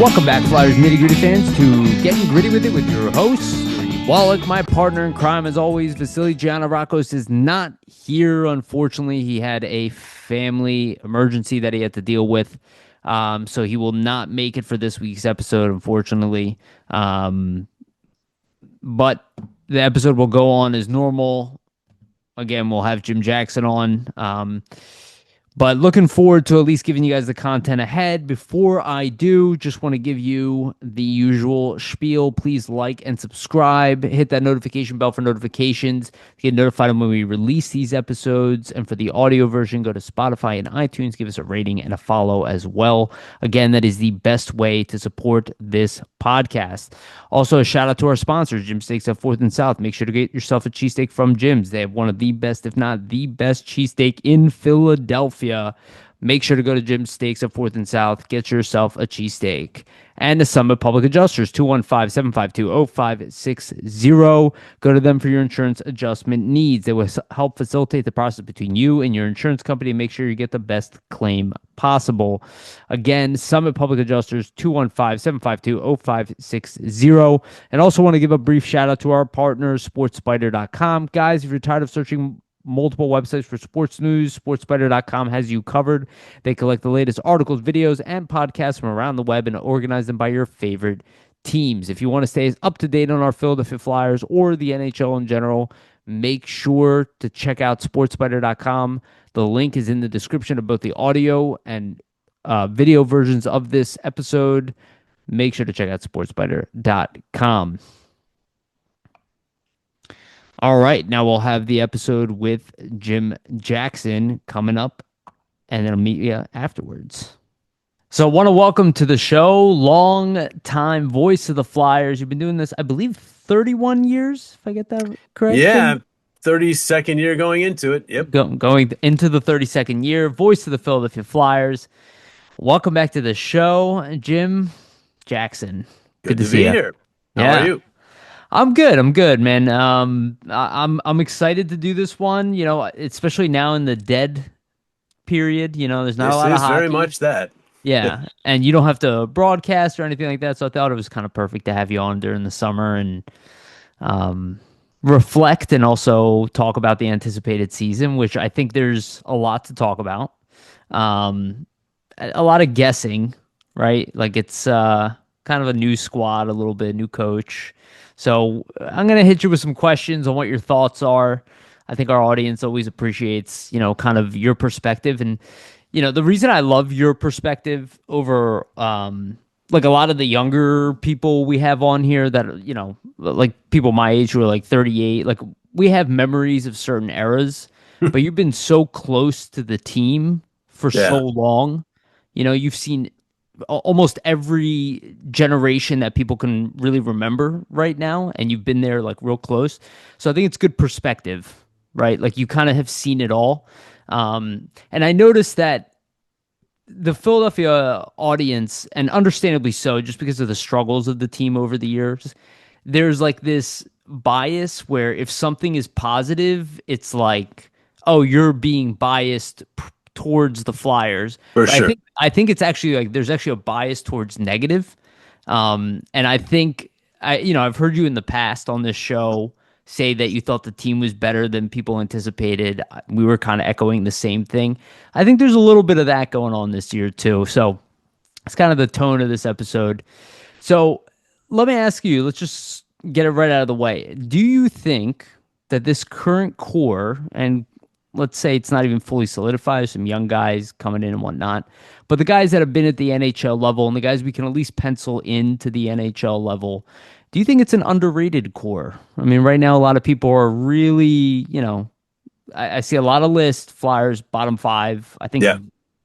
Welcome back, Flyers Nitty Gritty fans, to Getting Gritty with It with your host, Wolok. My partner in crime, as always, Vasili. Gianarakos is not here, unfortunately. He had a family emergency that he had to deal with, so he will not make it for this week's episode, unfortunately. But the episode will go on as normal. Again, we'll have Jim Jackson on. But looking forward to at least giving you guys the content ahead. Before I do, just want to give you the usual spiel. Please like and subscribe. Hit that notification bell for notifications to get notified when we release these episodes. And for the audio version, go to Spotify and iTunes. Give us a rating and a follow as well. Again, that is the best way to support this podcast. Also, a shout out to our sponsors, Jim Steaks at 4th and South. Make sure to get yourself a cheesesteak from Jim's. They have one of the best, if not the best, cheesesteak in Philadelphia. Make sure to go to Jim's Steaks at 4th and South. Get yourself a cheesesteak. And the Summit Public Adjusters, 215-752-0560. Go to them for your insurance adjustment needs. They will help facilitate the process between you and your insurance company and make sure you get the best claim possible. Again, Summit Public Adjusters, 215-752-0560. And also want to give a brief shout out to our partners, SportsSpider.com. Guys, if you're tired of searching multiple websites for sports news, SportsSpider.com has you covered. They collect the latest articles, videos, and podcasts from around the web and organize them by your favorite teams. If you want to stay up to date on our Philadelphia Flyers or the NHL in general, make sure to check out SportsSpider.com. The link is in the description of both the audio and video versions of this episode. Make sure to check out SportsSpider.com. All right, now we'll have the episode with Jim Jackson coming up, and then I'll meet you afterwards. So I want to welcome to the show, long-time voice of the Flyers. You've been doing this, I believe, 31 years, if I get that correct? Yeah, 32nd year going into it. Yep. Going into the 32nd year, voice of the Philadelphia Flyers. Welcome back to the show, Jim Jackson. Good to see you here. How are you? I'm good, man. I'm excited to do this one, you know, especially now in the dead period. You know, there's not a lot of hockey. Very much that. Yeah, and you don't have to broadcast or anything like that, so I thought it was kind of perfect to have you on during the summer and reflect and also talk about the anticipated season, which I think there's a lot to talk about. A lot of guessing, right? Like it's kind of a new squad, a little bit, new coach. So I'm going to hit you with some questions on what your thoughts are. I think our audience always appreciates, you know, kind of your perspective. And, you know, the reason I love your perspective over like a lot of the younger people we have on here that, you know, like people my age who are like 38, like we have memories of certain eras, but you've been so close to the team for so long. You know, you've seen almost every generation that people can really remember right now, and you've been there like real close. So I think it's good perspective, right? Like you kind of have seen it all. And I noticed that the Philadelphia audience, and understandably so, just because of the struggles of the team over the years, there's like this bias where if something is positive, it's like, oh, you're being biased towards the Flyers. For sure. I think it's actually like there's actually a bias towards negative. And I think I've heard you in the past on this show say that you thought the team was better than people anticipated. We were kind of echoing the same thing. I think there's a little bit of that going on this year too. So it's kind of the tone of this episode. So let me ask you, let's just get it right out of the way. Do you think that this current core, and let's say it's not even fully solidified, some young guys coming in and whatnot, but the guys that have been at the NHL level and the guys we can at least pencil into the NHL level, do you think it's an underrated core? I mean, right now, a lot of people are really, you know, I see a lot of lists, Flyers, bottom 5. I think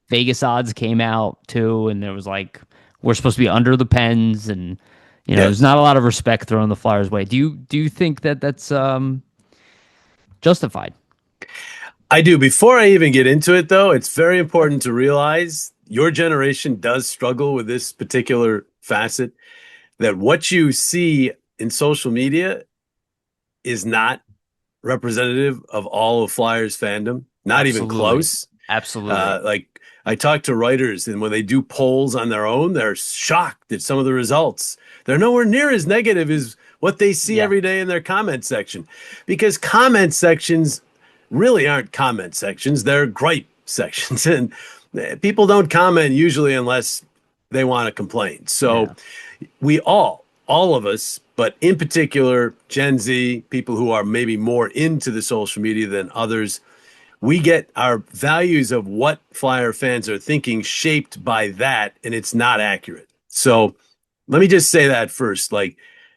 Vegas odds came out too, and there was like, we're supposed to be under the Pens, and, you know, there's not a lot of respect thrown the Flyers' way. Do you think that that's justified? I do. Before I even get into it, though, it's very important to realize your generation does struggle with this particular facet, that what you see in social media is not representative of all of Flyers fandom, not even close. Absolutely. Like I talk to writers, and when they do polls on their own, they're shocked at some of the results. They're nowhere near as negative as what they see Yeah. every day in their comment section, because comment sections really aren't comment sections, they're gripe sections. And people don't comment usually unless they want to complain. So Yeah. we all of us, but in particular, Gen Z, people who are maybe more into the social media than others, we get our values of what Flyer fans are thinking shaped by that, and it's not accurate. So let me just say that first. Like,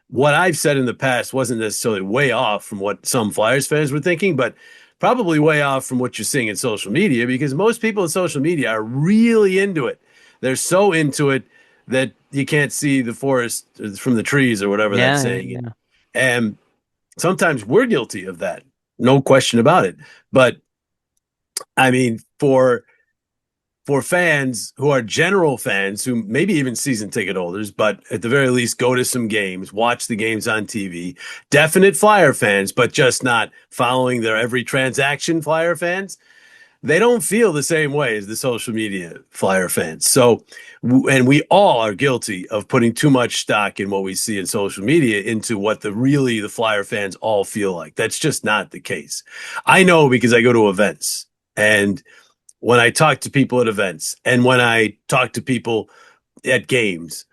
what I've said in the past wasn't necessarily way off from what some Flyers fans were thinking, but probably way off from what you're seeing in social media, because most people in social media are really into it. They're so into it that you can't see the forest from the trees or whatever that Yeah. saying is. Yeah. And sometimes we're guilty of that, no question about it. But I mean, for fans who are general fans, who maybe even season ticket holders, but at the very least go to some games, watch the games on TV, definite Flyer fans, but just not following their every transaction Flyer fans, they don't feel the same way as the social media Flyer fans. So, and we all are guilty of putting too much stock in what we see in social media into what the Flyer fans all feel like. That's just not the case. I know because I go to events, and when I talk to people at events and when I talk to people at games,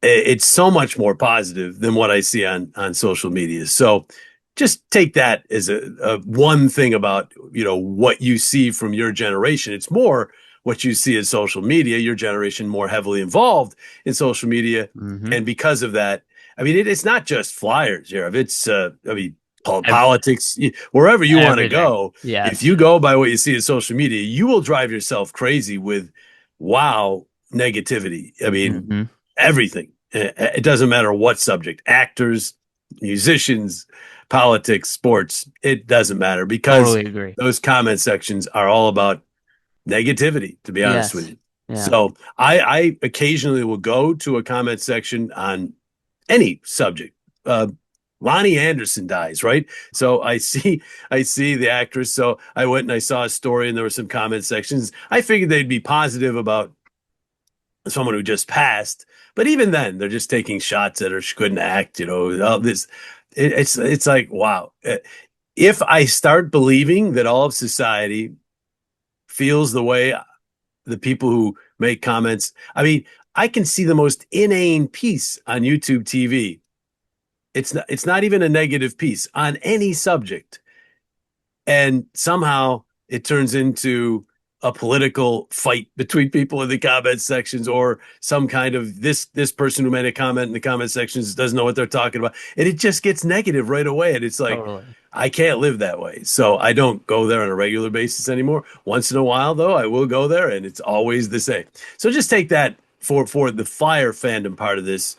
it's so much more positive than what I see on social media. So just take that as a one thing about, what you see from your generation. It's more what you see in social media, your generation more heavily involved in social media. Mm-hmm. And because of that, I mean, it's not just Flyers, Yariv. It's, I mean, Ev- politics, wherever you want to Everything. go. If Yes. you go by what you see in social media, you will drive yourself crazy with wow negativity. I mean, Mm-hmm. everything. It doesn't matter what subject, actors, musicians, politics, sports, it doesn't matter because Totally agree. those comment sections are all about negativity, to be honest with Yes. you. Yeah. So I occasionally will go to a comment section on any subject. Lonnie Anderson dies, right? So I see the actress. So I went and I saw a story, and there were some comment sections. I figured they'd be positive about someone who just passed, but even then, they're just taking shots at her. She couldn't act, all this. It's like wow. If I start believing that all of society feels the way the people who make comments, I mean, I can see the most inane piece on YouTube TV. It's not even a negative piece on any subject, and somehow it turns into a political fight between people in the comment sections, or some kind of this person who made a comment in the comment sections doesn't know what they're talking about, and it just gets negative right away. And it's like, Totally. I can't live that way, so I don't go there on a regular basis anymore. Once in a while, though, I will go there, and it's always the same. So just take that for the Fire fandom part of this.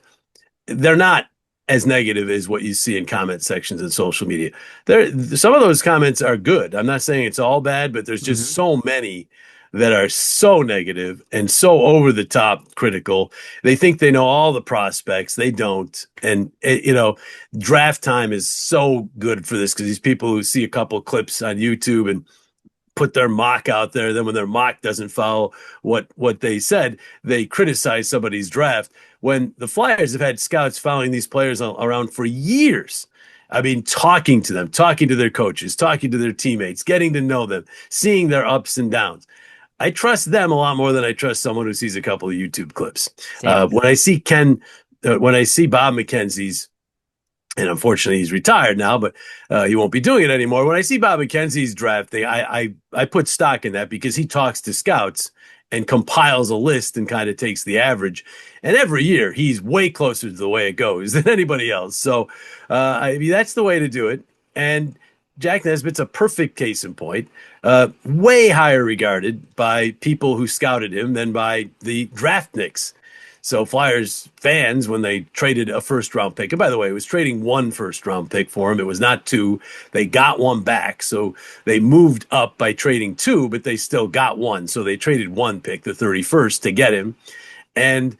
They're not as negative as what you see in comment sections and social media. There, some of those comments are good. I'm not saying it's all bad, but there's just Mm-hmm. so many that are so negative and so over the top critical. They think they know all the prospects. They don't. And draft time is so good for this, because these people who see a couple clips on YouTube and put their mock out there. Then when their mock doesn't follow what they said, they criticize somebody's draft. When the Flyers have had scouts following these players around for years. I mean, talking to them, talking to their coaches, talking to their teammates, getting to know them, seeing their ups and downs. I trust them a lot more than I trust someone who sees a couple of YouTube clips. Same. When I see Bob McKenzie's, and unfortunately he's retired now, but he won't be doing it anymore. When I see Bob McKenzie's draft thing, I put stock in that, because he talks to scouts and compiles a list and kind of takes the average. And every year he's way closer to the way it goes than anybody else. So I mean, that's the way to do it. And Jack Nesbitt's a perfect case in point. Way higher regarded by people who scouted him than by the draftniks. So Flyers fans, when they traded a first round pick, and by the way, it was trading one first round pick for him. It was not two. They got one back. So they moved up by trading two, but they still got one. So they traded one pick, the 31st, to get him. And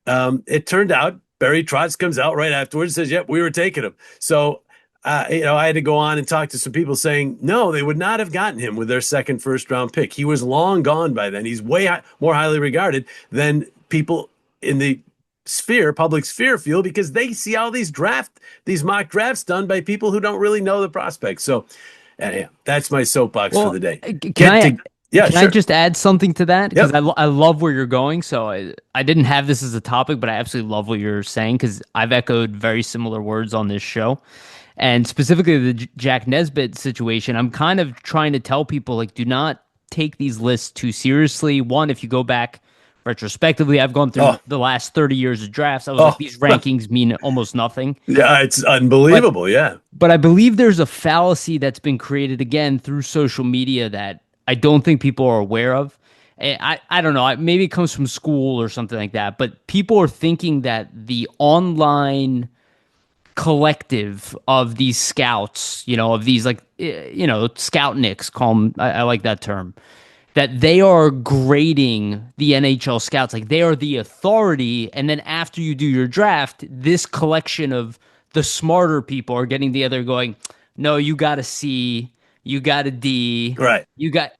it turned out Barry Trotz comes out right afterwards and says, yep, we were taking him. So I had to go on and talk to some people saying no, they would not have gotten him with their second first round pick. He was long gone by then. He's more highly regarded than people in the public sphere feel because they see all these mock drafts done by people who don't really know the prospects. So, yeah, that's my soapbox for the Well, day. can Get I to, yeah, can I sure. just add something to that? Because Yep. I love where you're going. So I didn't have this as a topic, but I absolutely love what you're saying because I've echoed very similar words on this show. And specifically the Jack Nesbitt situation, I'm kind of trying to tell people like, do not take these lists too seriously. One, if you go back retrospectively, I've gone through Oh, the last 30 years of drafts. I was like, oh, these rankings mean almost nothing. yeah, it's But unbelievable. Yeah. but I believe there's a fallacy that's been created again through social media that I don't think people are aware of. I don't know. Maybe it comes from school or something like that. But people are thinking that the online collective of these scouts, of these like, scout nicks, call them, I like that term, that they are grading the NHL scouts. Like they are the authority. And then after you do your draft, this collection of the smarter people are getting together going, no, you got a C, you got a D, Right.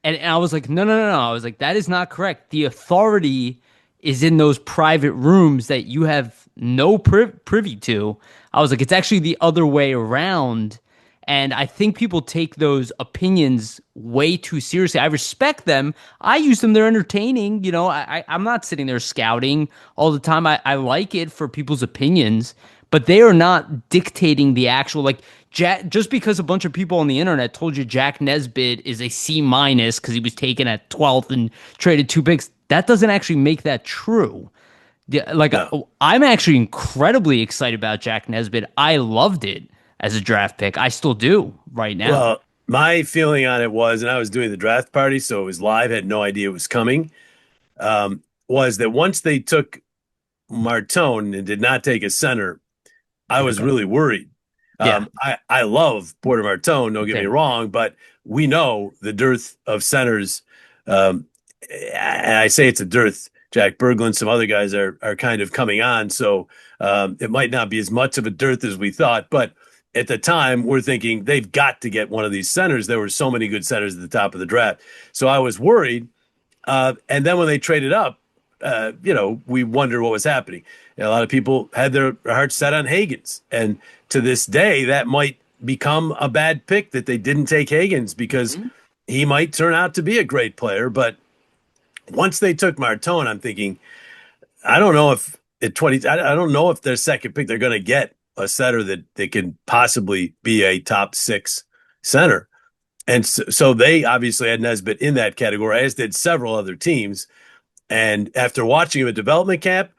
and I was like, no, no, no, no. I was like, that is not correct. The authority is in those private rooms that you have no privy to. I was like, it's actually the other way around. And I think people take those opinions way too seriously. I respect them. I use them. They're entertaining. I'm not sitting there scouting all the time. I like it for people's opinions, but they are not dictating the actual, like, just because a bunch of people on the internet told you Jack Nesbitt is a C minus because he was taken at 12th and traded two picks, that doesn't actually make that true. Yeah, like No. I'm actually incredibly excited about Jack Nesbitt. I loved it as a draft pick. I still do right now. Well, my feeling on it was, and I was doing the draft party, so it was live, had no idea it was coming, was that once they took Martone and did not take a center, I was really worried. Yeah, I love Porter Martone, don't get me same. wrong, but we know the dearth of centers. Um, and I say it's a dearth. Jack Berglund, some other guys are kind of coming on, so it might not be as much of a dearth as we thought. But at the time, we're thinking they've got to get one of these centers. There were so many good centers at the top of the draft, so I was worried. And then when they traded up, we wonder what was happening. A lot of people had their hearts set on Higgins, and to this day, that might become a bad pick that they didn't take Higgins because Mhm. he might turn out to be a great player. But once they took Martone, I'm thinking, I don't know if at 20, I don't know if their second pick they're going to get a setter that they can possibly be a top six center. And so they obviously had Nesbitt in that category, as did several other teams. And after watching him at development camp,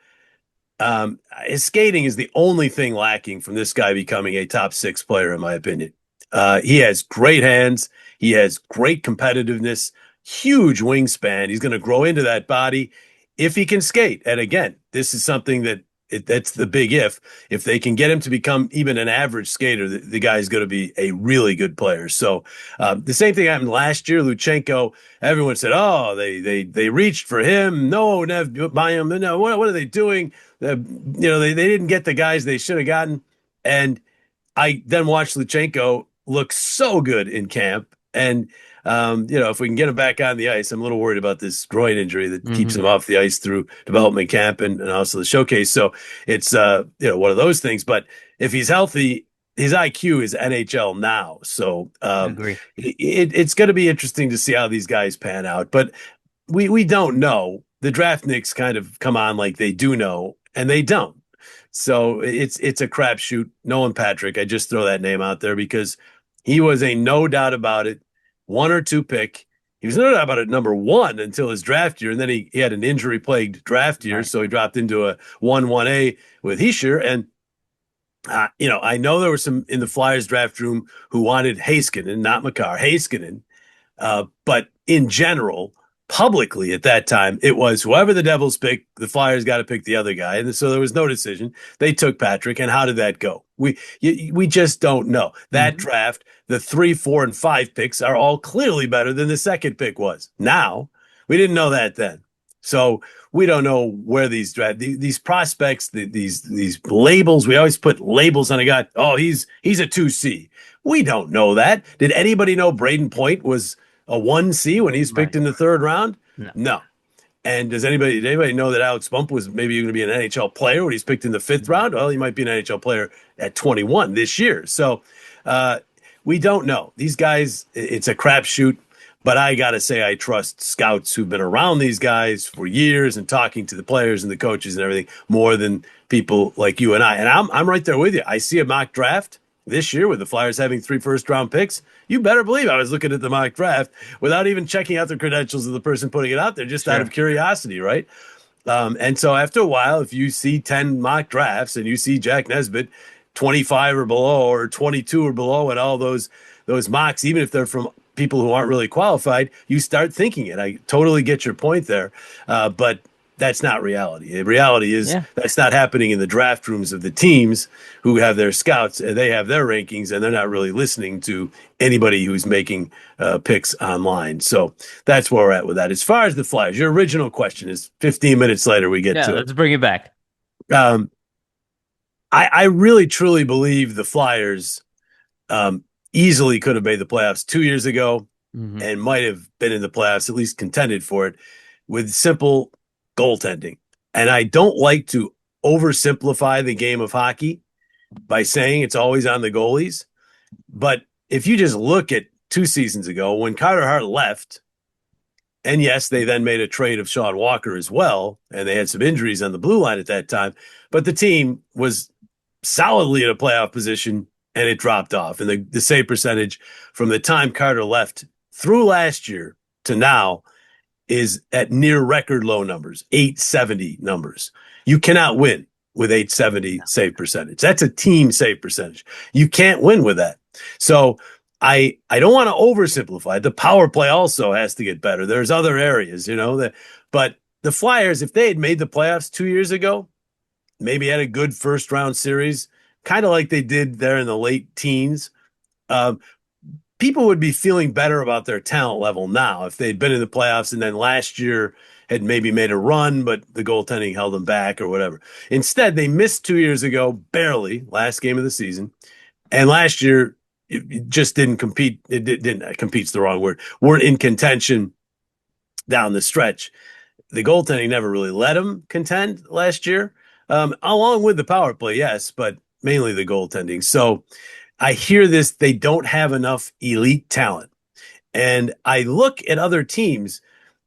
his skating is the only thing lacking from this guy becoming a top six player, in my opinion. He has great hands. He has great competitiveness, huge wingspan. He's going to grow into that body if he can skate. And again, this is something that's the big if. If they can get him to become even an average skater, the guy is going to be a really good player. So the same thing happened last year. Luchanko, everyone said, "Oh, they reached for him. No, Nev, buy him. No, what are they doing? They didn't get the guys they should have gotten." And I then watched Luchanko look so good in camp. And, if we can get him back on the ice, I'm a little worried about this groin injury that keeps him Mhm. off the ice through development camp and also the showcase. So it's, one of those things. But if he's healthy, his IQ is NHL now. So I agree. it's going to be interesting to see how these guys pan out. But we don't know. The draft nicks kind of come on like they do know, and they don't. So it's a crapshoot. Nolan Patrick, I just throw that name out there because he was a no doubt about it, one or two pick. He was no doubt about it number one until his draft year, and then he had an injury plagued draft year, Right. so he dropped into a 1-1A with Hischier. And I know there were some in the Flyers draft room who wanted Heiskanen, not Makar, Heiskanen. But in general, publicly at that time, it was whoever the Devils pick, the Flyers got to pick the other guy. And so there was no decision. They took Patrick. And how did that go? We just don't know. That Mhm. draft, the 3, 4, and 5 picks are all clearly better than the second pick was. Now, we didn't know that then. So we don't know where these prospects, these labels. We always put labels on a guy. Oh, he's a 2C. We don't know that. Did anybody know Braden Point was a 1C when he's Right. picked in the third round? No. No. And did anybody know that Alex Bump was maybe going to be an NHL player when he's picked in the fifth Mhm. round? Well, he might be an NHL player at 21 this year. So uh, we don't know. These guys, it's a crapshoot. But I got to say, I trust scouts who've been around these guys for years and talking to the players and the coaches and everything more than people like you and I. And I'm right there with you. I see a mock draft this year with the Flyers having 3 first-round picks. You better believe I was looking at the mock draft without even checking out the credentials of the person putting it out there, just out of Sure. curiosity, right? And so after a while, if you see 10 mock drafts and you see Jack Nesbitt 25 or below or 22 or below and all those mocks, even if they're from people who aren't really qualified, you start thinking it. I totally get your point there. But that's not reality. The reality is Yeah. that's not happening in the draft rooms of the teams who have their scouts and they have their rankings and they're not really listening to anybody who's making picks online. So that's where we're at with that. As far as the Flyers, your original question is 15 minutes later we get Yeah. to it. Let's bring it back. Um, I really truly believe the Flyers easily could have made the playoffs 2 years ago Hmm. and might have been in the playoffs, at least contended for it, with simple goaltending. And I don't like to oversimplify the game of hockey by saying it's always on the goalies. But if you just look at 2 seasons ago when Carter Hart left, and yes, they then made a trade of Sean Walker as well, and they had some injuries on the blue line at that time, but the team was solidly in a playoff position and it dropped off. And the save percentage from the time Carter left through last year to now is at near record low numbers, 870 numbers. You cannot win with 870 save percentage. That's a team save percentage. You can't win with that. So I don't want to oversimplify. The power play also has to get better. There's other areas, but the Flyers, if they had made the playoffs 2 years ago, maybe had a good first round series, kind of like they did there in the late teens. Um, People would be feeling better about their talent level now if they'd been in the playoffs and then last year had maybe made a run, but the goaltending held them back or whatever. Instead, they missed 2 years ago, barely, last game of the season. And last year, it just didn't compete. It didn't compete's the wrong word. Weren't in contention down the stretch. The goaltending never really let them contend last year, along with the power play, yes, but mainly the goaltending. So I hear this, they don't have enough elite talent. And I look at other teams,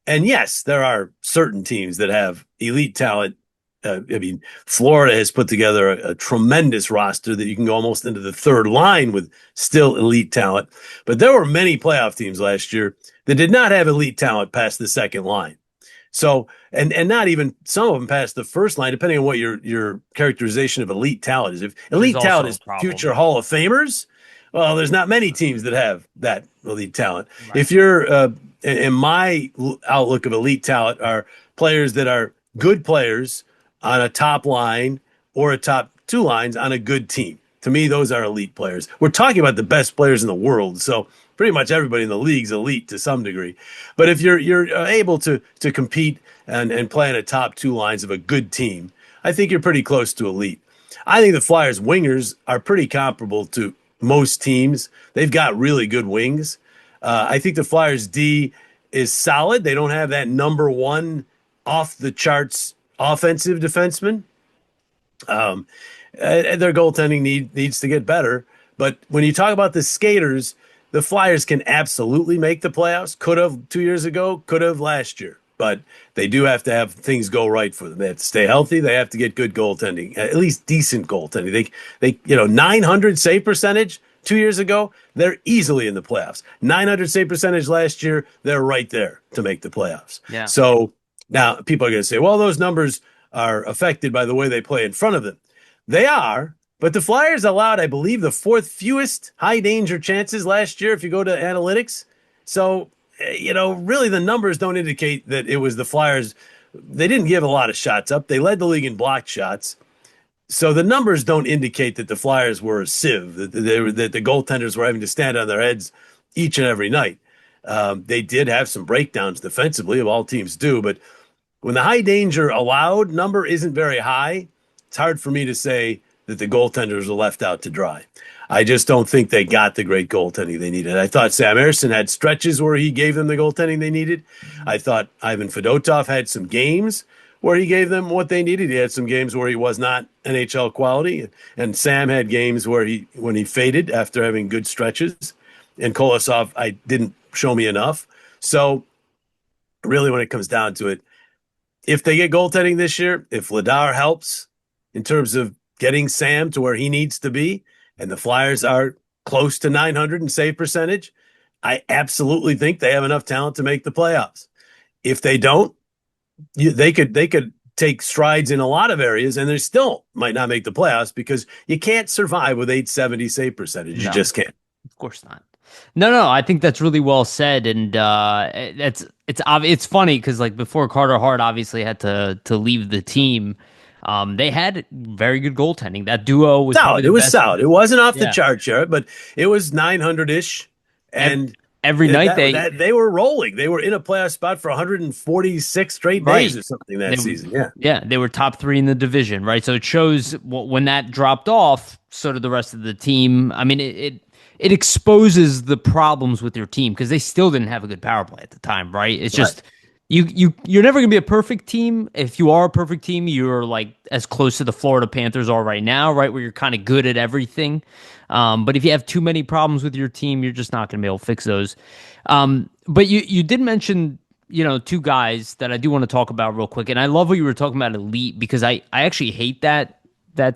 and yes, there are certain teams that have elite talent. I mean, Florida has put together a tremendous roster that you can go almost into the third line with still elite talent. But there were many playoff teams last year that did not have elite talent past the second line. So, and not even some of them past the first line, depending on what your characterization of elite talent is. If Which is elite talent also a is problem. future Hall of Famers, well, there's not many teams that have that elite talent. Right. If you're, in my outlook of elite talent, are players that are good players on a top line or a top two lines on a good team. To me, those are elite players. We're talking about the best players in the world, so pretty much everybody in the league's elite to some degree. But if you're able to compete and play in a top two lines of a good team, I think you're pretty close to elite. I think the Flyers wingers are pretty comparable to most teams. They've got really good wings. I think the Flyers D is solid. They don't have that number one off the charts offensive defenseman. Um, their goaltending needs to get better. But when you talk about the skaters, the Flyers can absolutely make the playoffs. Could have 2 years ago, could have last year. But they do have to have things go right for them. They have to stay healthy. They have to get good goaltending, at least decent goaltending. They 900 save percentage 2 years ago. They're easily in the playoffs. 900 save percentage last year. They're right there to make the playoffs. Yeah. So now people are going to say, well, those numbers are affected by the way they play in front of them. They are, but the Flyers allowed, I believe, the fourth fewest high danger chances last year if you go to analytics. So, really the numbers don't indicate that it was the Flyers. They didn't give a lot of shots up. They led the league in blocked shots. So the numbers don't indicate that the Flyers were a sieve, that the goaltenders were having to stand on their heads each and every night. They did have some breakdowns defensively, all teams do, but when the high danger allowed number isn't very high, it's hard for me to say that the goaltenders are left out to dry. I just don't think they got the great goaltending they needed. I thought Sam Ersson had stretches where he gave them the goaltending they needed. I thought Ivan Fedotov had some games where he gave them what they needed. He had some games where he was not NHL quality, and Sam had games where he faded after having good stretches. And Kolosov, I didn't show me enough. So really, when it comes down to it, if they get goaltending this year, if Vladar helps in terms of getting Sam to where he needs to be, and the Flyers are close to 900 in save percentage, I absolutely think they have enough talent to make the playoffs. If they don't, they could take strides in a lot of areas, and they still might not make the playoffs because you can't survive with 870 save percentage. You No, just can't. of course not. No, no, I think that's really well said, and it's funny because like before Carter Hart obviously had to leave the team, they had very good goaltending. That duo was probably Solid. the It was best. solid. It wasn't off the Yeah, chart, Jared, but it was 900 ish, every, and every night they that they were rolling. They were in a playoff spot for 146 straight days right. or something that They season. Yeah. yeah, they were top three in the division, right? So it shows when that dropped off, so did the rest of the team. I mean, it exposes the problems with your team because they still didn't have a good power play at the time, right? It's Right. just you're never gonna be a perfect team. If you are a perfect team, you're like as close to the Florida Panthers are right now, right? Where you're kind of good at everything. But if you have too many problems with your team, you're just not gonna be able to fix those. But you did mention two guys that I do want to talk about real quick, and I love what you were talking about elite because I actually hate that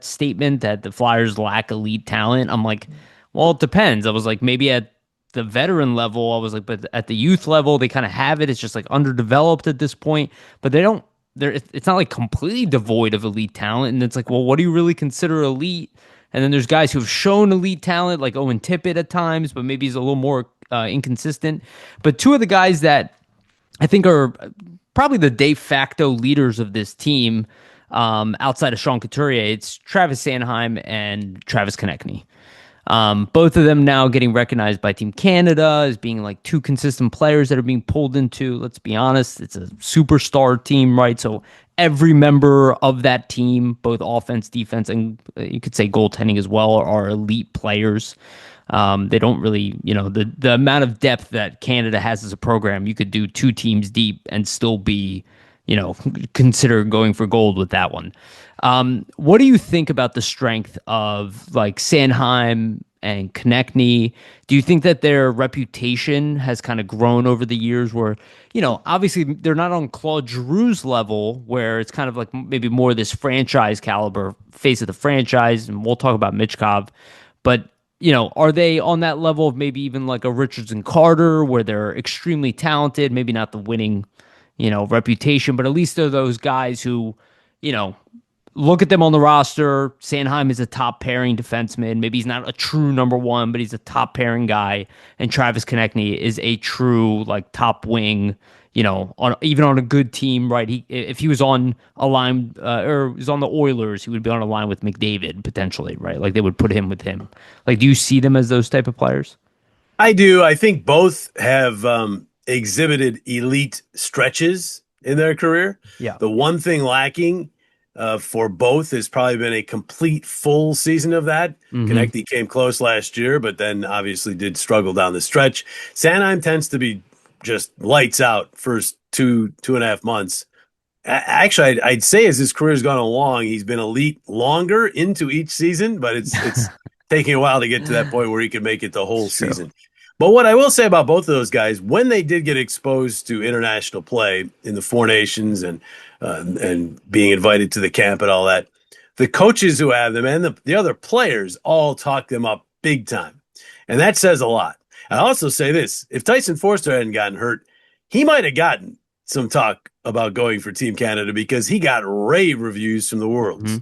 statement that the Flyers lack elite talent. I'm like, well, it depends. I was like, maybe at the veteran level, I was like, but at the youth level, they kind of have it. It's just like underdeveloped at this point, but they don't. It's not like completely devoid of elite talent, and it's like, well, what do you really consider elite? And then there's guys who've shown elite talent, like Owen Tippett at times, but maybe he's a little more inconsistent. But two of the guys that I think are probably the de facto leaders of this team, outside of Sean Couturier. It's Travis Sanheim and Travis Konechny. Both of them now getting recognized by Team Canada as being like two consistent players that are being pulled into, let's be honest, it's a superstar team, right? So every member of that team, both offense, defense, and you could say goaltending as well, are elite players. They don't really, the amount of depth that Canada has as a program, you could do two teams deep and still be, consider going for gold with that one. What do you think about the strength of like Sanheim and Konechny? Do you think that their reputation has kind of grown over the years where, obviously they're not on Claude Giroux's level where it's kind of like maybe more this franchise caliber face of the franchise, and we'll talk about Michkov, but are they on that level of maybe even like a Richards and Carter where they're extremely talented, maybe not the winning, reputation, but at least they're those guys who, you know, look at them on the roster. Sanheim is a top pairing defenseman. Maybe he's not a true number one, but he's a top pairing guy. And Travis Konechny is a true like top wing. Even on a good team, right? If he was on a line or was on the Oilers, he would be on a line with McDavid potentially, right? Like they would put him with him. Like, do you see them as those type of players? I do. I think both have exhibited elite stretches in their career. Yeah. The one thing lacking for both has probably been a complete full season of that. Mm-hmm. Konechny came close last year, but then obviously did struggle down the stretch. Sanheim tends to be just lights out first 2.5 months. Actually, I'd say as his career's gone along, he's been elite longer into each season, but it's taking a while to get to that point where he can make it the whole It's true. season. But what I will say about both of those guys, when they did get exposed to international play in the Four Nations and being invited to the camp and all that, the coaches who have them and the other players all talk them up big time, and that says a lot. I also say this: if Tyson Forster hadn't gotten hurt, he might have gotten some talk about going for Team Canada because he got rave reviews from the Hmm. worlds.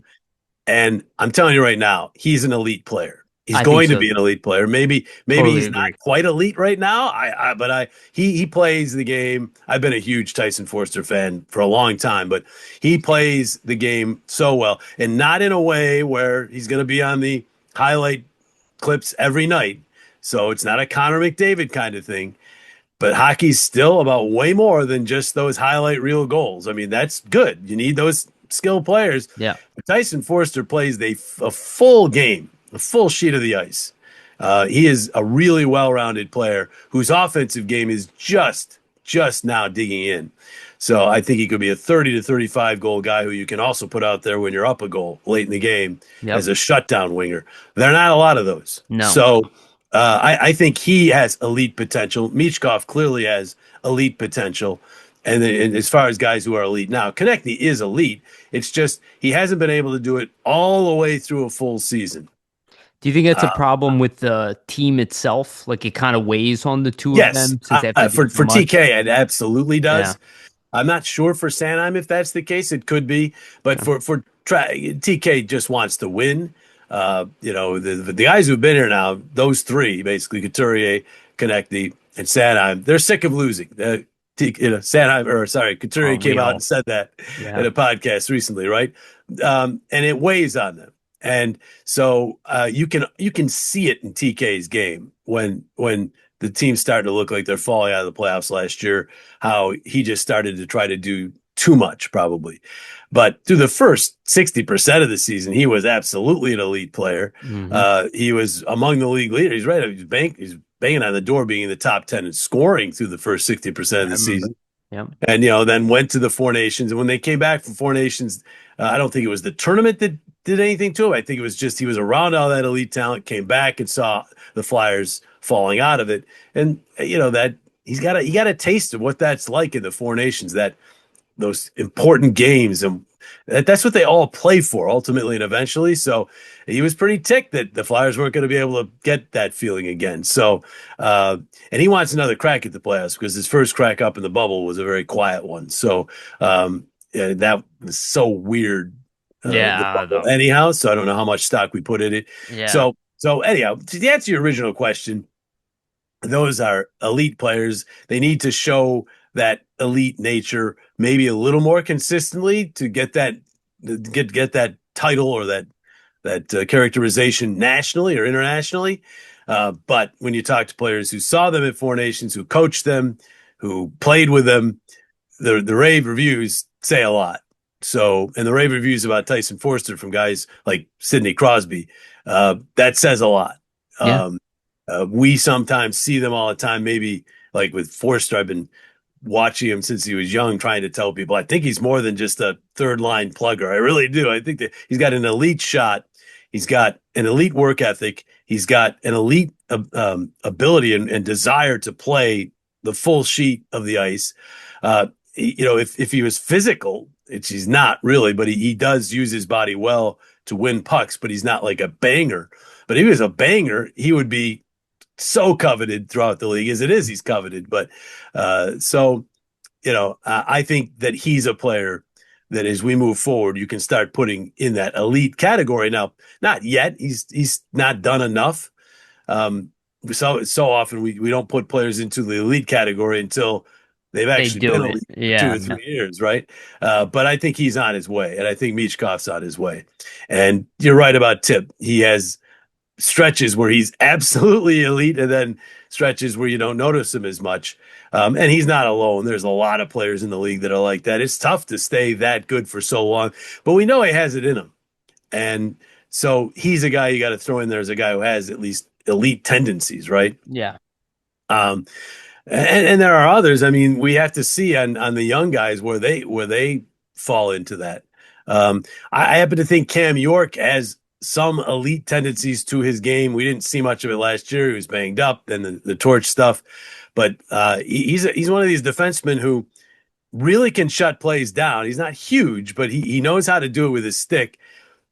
And I'm telling you right now, he's an elite player. He's I think going to so. be an elite player. Maybe Totally he's not agree. quite elite right now. But he plays the game. I've been a huge Tyson Forster fan for a long time, but he plays the game so well, and not in a way where he's going to be on the highlight clips every night. So it's not a Connor McDavid kind of thing. But hockey's still about way more than just those highlight reel goals. I mean, that's good. You need those skilled players. Yeah. But Tyson Forster plays a full game, a full sheet of the ice. He is a really well-rounded player whose offensive game is just now digging in. So I think he could be a 30 to 35 goal guy who you can also put out there when you're up a goal late in the game as Yep. a shutdown winger. There are not a lot of those. No. So I think he has elite potential. Michkov clearly has elite potential. And as far as guys who are elite now, Konechny is elite. It's just he hasn't been able to do it all the way through a full season. Do you think that's a Uh, problem with the team itself? Like it kind of weighs on the two of yes, them since they have to do so for much? TK, it absolutely Yeah. does. I'm not sure for Sanheim if that's the case. It could be, but Yeah. TK just wants to win. The guys who've been here now, those three basically, Couturier, Konechny, and Sanheim, they're sick of losing. Sanheim, or sorry, Couturier Aren't we came out all? and said that in Yeah. a podcast recently, right? And it weighs on them. And so you can see it in TK's game when the team's starting to look like they're falling out of the playoffs last year, how he just started to try to do too much, probably. But through the first 60% of the season, he was absolutely an elite player. Hmm. He was among the league leaders. He's right. He's banging on the door, being in the top 10 and scoring through the first 60% of I the remember. season. Yep. And, then went to the Four Nations. And when they came back from Four Nations, I don't think it was the tournament that did anything to him. I think it was just he was around all that elite talent, came back and saw the Flyers falling out of it. And, that he got a taste of what that's like in the Four Nations, that those important games, and that's what they all play for ultimately and eventually. So he was pretty ticked that the Flyers weren't going to be able to get that feeling again. So and he wants another crack at the playoffs because his first crack up in the bubble was a very quiet one. So yeah, that was so weird, the Yeah. bubble anyhow. So I don't know how much stock we put in it. Yeah. So anyhow, to answer your original question, those are elite players. They need to show that elite nature maybe a little more consistently to get that title or that characterization nationally or internationally. But when you talk to players who saw them at Four Nations, who coached them, who played with them, the rave reviews say a lot. So, and the rave reviews about Tyson Forster from guys like Sidney Crosby, that says a lot. Yeah. Um, we sometimes see them all the time. Maybe like with Forster, I've been watching him since he was young, trying to tell people I think he's more than just a third line plugger. I really do. I think that he's got an elite shot. He's got an elite work ethic. He's got an elite ability and desire to play the full sheet of the ice. If he was physical, which he's not really, but he does use his body well to win pucks, but he's not like a banger. But if he was a banger, he would be so coveted throughout the league. As it is, he's coveted. But I think that he's a player that as we move forward, you can start putting in that elite category. Now, not yet. He's not done enough. So often we don't put players into the elite category until they've They actually been do it. elite for two Yeah. or No. 3 years, right? But I think he's on his way, and I think Michkov's on his way. And you're right about Tip. He has stretches where he's absolutely elite, and then stretches where you don't notice him as much. And he's not alone. There's a lot of players in the league that are like that. It's tough to stay that good for so long, but we know he has it in him. And so he's a guy you got to throw in there as a guy who has at least elite tendencies, right? Yeah. Um, and there are others. I mean, we have to see on the young guys where they fall into that. I happen to think Cam York has some elite tendencies to his game. We didn't see much of it last year. He was banged up, and the torch stuff. But he's one of these defensemen who really can shut plays down. He's not huge, but he knows how to do it with his stick.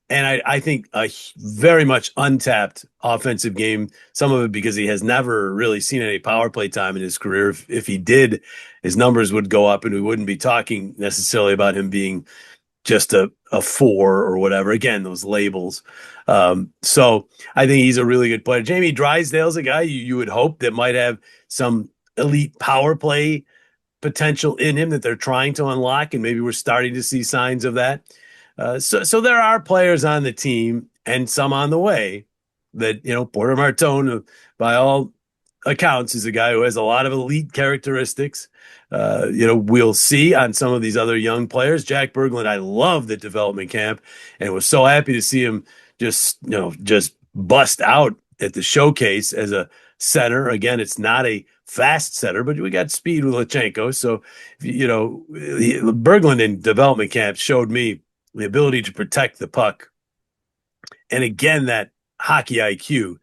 And I think a very much untapped offensive game. Some of it because he has never really seen any power play time in his career. If he did, his numbers would go up, and we wouldn't be talking necessarily about him being just a four or whatever. Again, those labels. So I think he's a really good player. Jamie Drysdale's a guy you would hope that might have some elite power play potential in him that they're trying to unlock, and maybe we're starting to see signs of that. So there are players on the team and some on the way that, Porter Martone, by all accounts is a guy who has a lot of elite characteristics. We'll see on some of these other young players. Jack Berglund, I loved at development camp and was so happy to see him just bust out at the showcase as a center. Again, it's not a fast center, but we got speed with Luchanko. So, Berglund in development camp showed me the ability to protect the puck. And again, that hockey IQ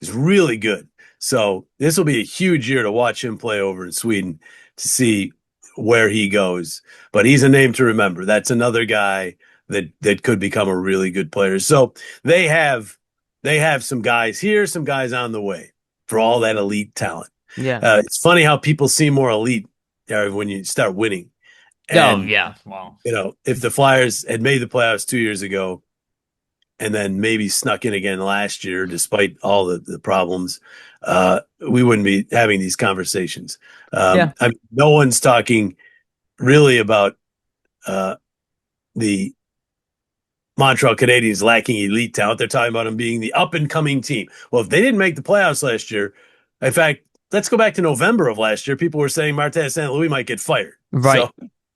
is really good. So this will be a huge year to watch him play over in Sweden to see where he goes. But he's a name to remember. That's another guy that could become a really good player. So they have some guys here, some guys on the way for all that elite talent. Yeah. It's funny how people seem more elite when you start winning. Oh, And yeah. Wow. if the Flyers had made the playoffs 2 years ago, and then maybe snuck in again last year, despite all the problems, we wouldn't be having these conversations. Yeah. No one's talking really about the Montreal Canadiens lacking elite talent. They're talking about them being the up-and-coming team. Well, if they didn't make the playoffs last year, in fact, let's go back to November of last year. People were saying Martin St. Louis might get fired. Right. So,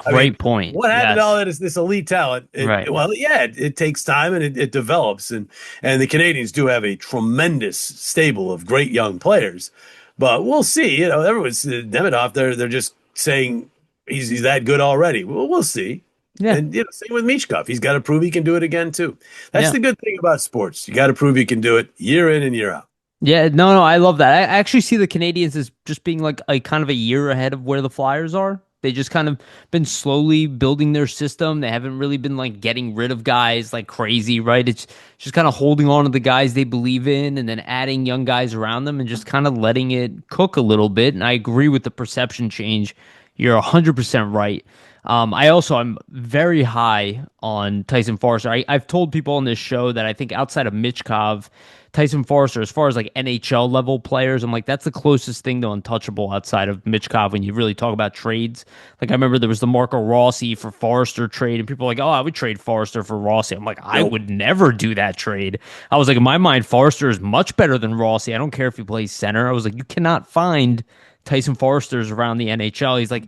Great point. What happened to Yes. all that is this elite talent? Right. Well, yeah, it takes time and it develops. And the Canadians do have a tremendous stable of great young players. But we'll see. Everyone's Demidov, they're just saying he's that good already. Well, we'll see. Yeah. And same with Michkov. He's got to prove he can do it again too. That's Yeah. the good thing about sports. You got to prove you can do it year in and year out. Yeah, no, I love that. I actually see the Canadians as just being like a kind of a year ahead of where the Flyers are. They just kind of been slowly building their system. They haven't really been like getting rid of guys like crazy, right? It's just kind of holding on to the guys they believe in and then adding young guys around them and just kind of letting it cook a little bit. And I agree with the perception change. You're 100% right. I'm very high on Tyson Forster. I've told people on this show that I think outside of Michkov, Tyson Forster, as far as like NHL level players, I'm like, that's the closest thing to untouchable outside of Michkov when you really talk about trades. Like, I remember there was the Marco Rossi for Forster trade, and people were like, oh, I would trade Forster for Rossi. I'm like, I Nope. would never do that trade. I was like, in my mind, Forster is much better than Rossi. I don't care if he plays center. I was like, you cannot find Tyson Forsters around the NHL. He's like,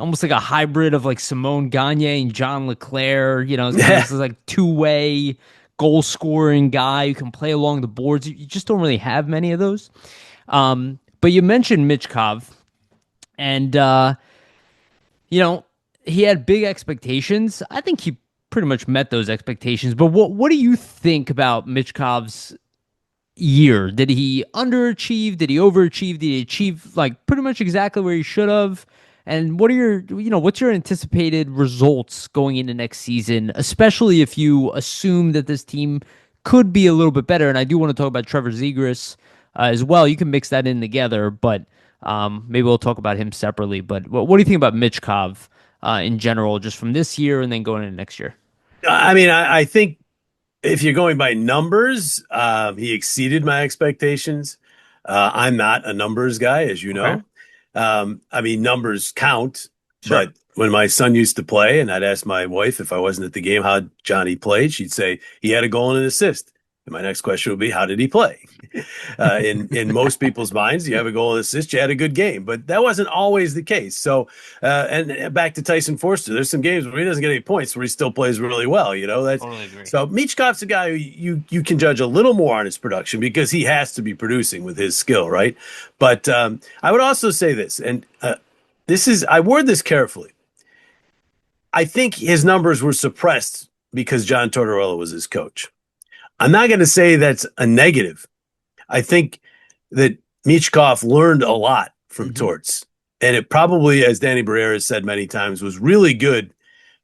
almost like a hybrid of like Simone Gagne and John LeClaire. It's kind of this like two-way goal scoring guy who can play along the boards. You just don't really have many of those. But you mentioned Michkov, and he had big expectations. I think he pretty much met those expectations. But what do you think about Michkov's year? Did he underachieve? Did he overachieve? Did he achieve like pretty much exactly where he should have? And what's your anticipated results going into next season, especially if you assume that this team could be a little bit better? And I do want to talk about Trevor Zegras as well. You can mix that in together, but maybe we'll talk about him separately. But what do you think about Michkov in general, just from this year and then going into next year? I think if you're going by numbers, he exceeded my expectations. I'm not a numbers guy, as you Okay. know. Numbers count, Sure. but when my son used to play and I'd ask my wife if I wasn't at the game how Johnny played, she'd say he had a goal and an assist. And my next question would be, how did he play? In most people's minds, you have a goal and assist, you had a good game, but that wasn't always the case. So, and back to Tyson Forster, there's some games where he doesn't get any points where he still plays really well. That's Totally agree. so. Michkov's a guy who you can judge a little more on his production because he has to be producing with his skill, right? But I would also say this, and I word this carefully. I think his numbers were suppressed because John Tortorella was his coach. I'm not going to say that's a negative. I think that Michkov learned a lot from Torts. And it probably, as Danny Barrera has said many times, was really good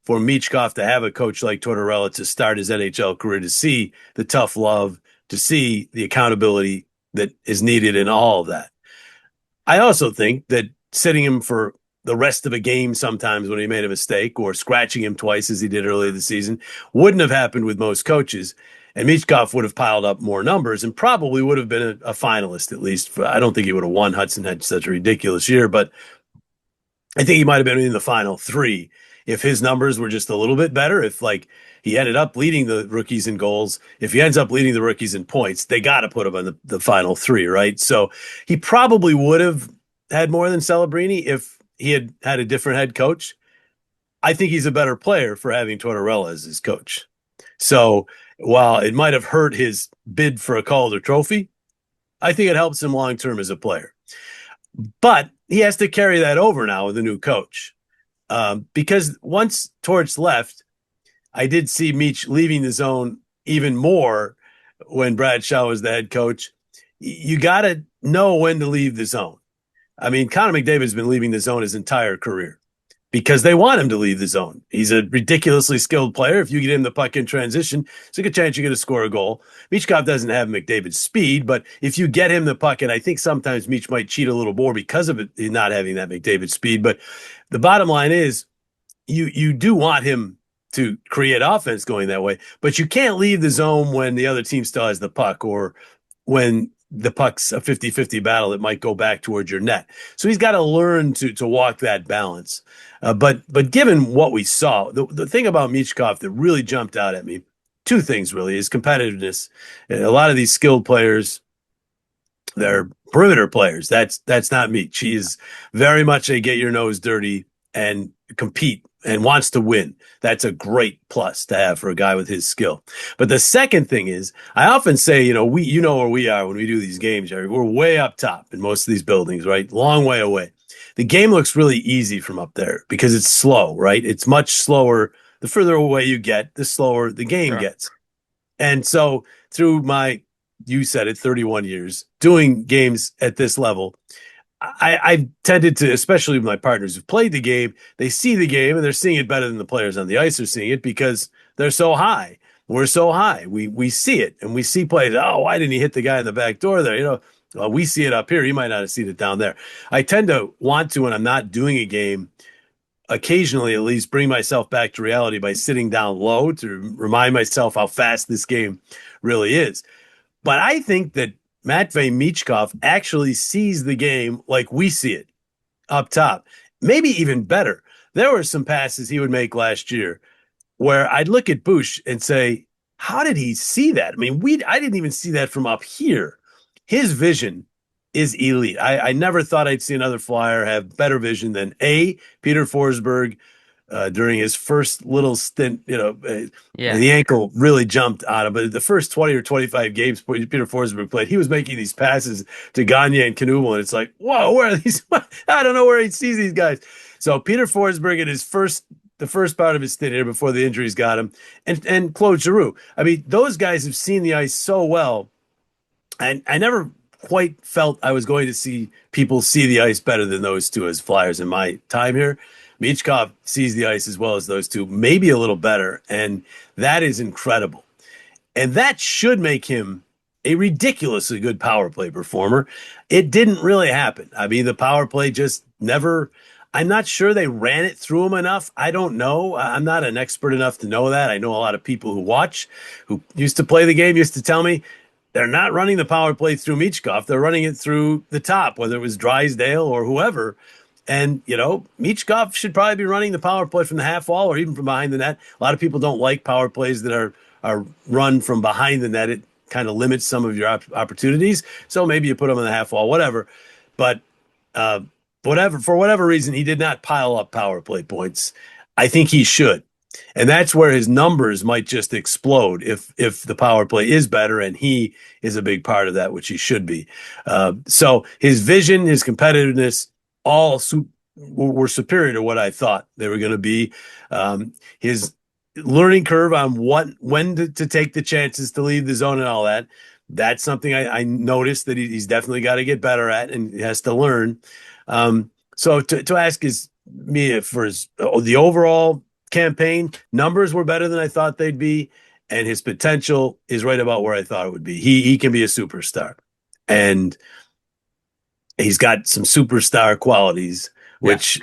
for Michkov to have a coach like Tortorella to start his NHL career, to see the tough love, to see the accountability that is needed in all of that. I also think that sitting him for the rest of a game sometimes when he made a mistake or scratching him twice as he did earlier this season wouldn't have happened with most coaches. And Michkov would have piled up more numbers and probably would have been a finalist at least. I don't think he would have won. Hudson had such a ridiculous year, but I think he might have been in the final three if his numbers were just a little bit better. If like he ended up leading the rookies in goals, if he ends up leading the rookies in points, they got to put him on the final three, right? So he probably would have had more than Celebrini if he had had a different head coach. I think he's a better player for having Tortorella as his coach. So while it might have hurt his bid for a Calder Trophy, I think it helps him long term as a player. But he has to carry that over now with a new coach. Because once Torch left, I did see Meach leaving the zone even more when Brad Shaw was the head coach. You got to know when to leave the zone. I mean, Connor McDavid's been leaving the zone his entire career because they want him to leave the zone. He's a ridiculously skilled player. If you get him the puck in transition, it's a good chance you're going to score a goal. Michkov doesn't have McDavid's speed, but if you get him the puck, and I think sometimes Mich might cheat a little more because of it not having that McDavid speed, but the bottom line is you do want him to create offense going that way, but you can't leave the zone when the other team still has the puck or when the puck's a 50-50 battle that might go back towards your net. So he's got to learn to walk that balance. But given what we saw, the thing about Michkov that really jumped out at me, two things really, is competitiveness. A lot of these skilled players, they're perimeter players. That's not Mich. He is very much a get your nose dirty and compete and wants to win. That's a great plus to have for a guy with his skill. But the second thing is, I often say, you know where we are when we do these games, Jerry. We're way up top in most of these buildings, right? Long way away. The game looks really easy from up there because it's slow, right? It's much slower. The further away you get, the slower the game gets. And so through you said it, 31 years doing games at this level, I've tended to, especially with my partners who've played the game, they see the game and they're seeing it better than the players on the ice are seeing it because they're so high. We're so high. We see it and we see plays. Oh, why didn't he hit the guy in the back door there? Well, we see it up here. He might not have seen it down there. I tend to want to, when I'm not doing a game, occasionally at least bring myself back to reality by sitting down low to remind myself how fast this game really is. But I think that Matvei Michkov actually sees the game like we see it up top. Maybe even better. There were some passes he would make last year where I'd look at Bush and say, how did he see that? I mean, I didn't even see that from up here. His vision is elite. I never thought I'd see another Flyer have better vision than Peter Forsberg during his first little stint, the ankle really jumped on him. But the first 20 or 25 games Peter Forsberg played, he was making these passes to Gagne and Knubel, and it's like, whoa, where are these? I don't know where he sees these guys. So Peter Forsberg in the first part of his stint here before the injuries got him, and Claude Giroux. I mean, those guys have seen the ice so well, and I never quite felt I was going to see people see the ice better than those two as Flyers in my time here. Michkov sees the ice as well as those two, maybe a little better, and that is incredible. And that should make him a ridiculously good power play performer. It didn't really happen. I mean, the power play just never. I'm not sure they ran it through him enough. I don't know. I'm not an expert enough to know that. I know a lot of people who used to play the game, used to tell me they're not running the power play through Michkov. They're running it through the top, whether it was Drysdale or whoever. And, Michkov should probably be running the power play from the half wall or even from behind the net. A lot of people don't like power plays that are run from behind the net. It kind of limits some of your opportunities. So maybe you put them on the half wall, whatever. But for whatever reason, he did not pile up power play points. I think he should. And that's where his numbers might just explode if the power play is better and he is a big part of that, which he should be. So his vision, his competitiveness, all were superior to what I thought they were going to be. His learning curve on when to take the chances to leave the zone and all that, that's something I noticed that he's definitely got to get better at and he has to learn. So to ask me for the overall campaign, numbers were better than I thought they'd be, and his potential is right about where I thought it would be. He can be a superstar, and he's got some superstar qualities, which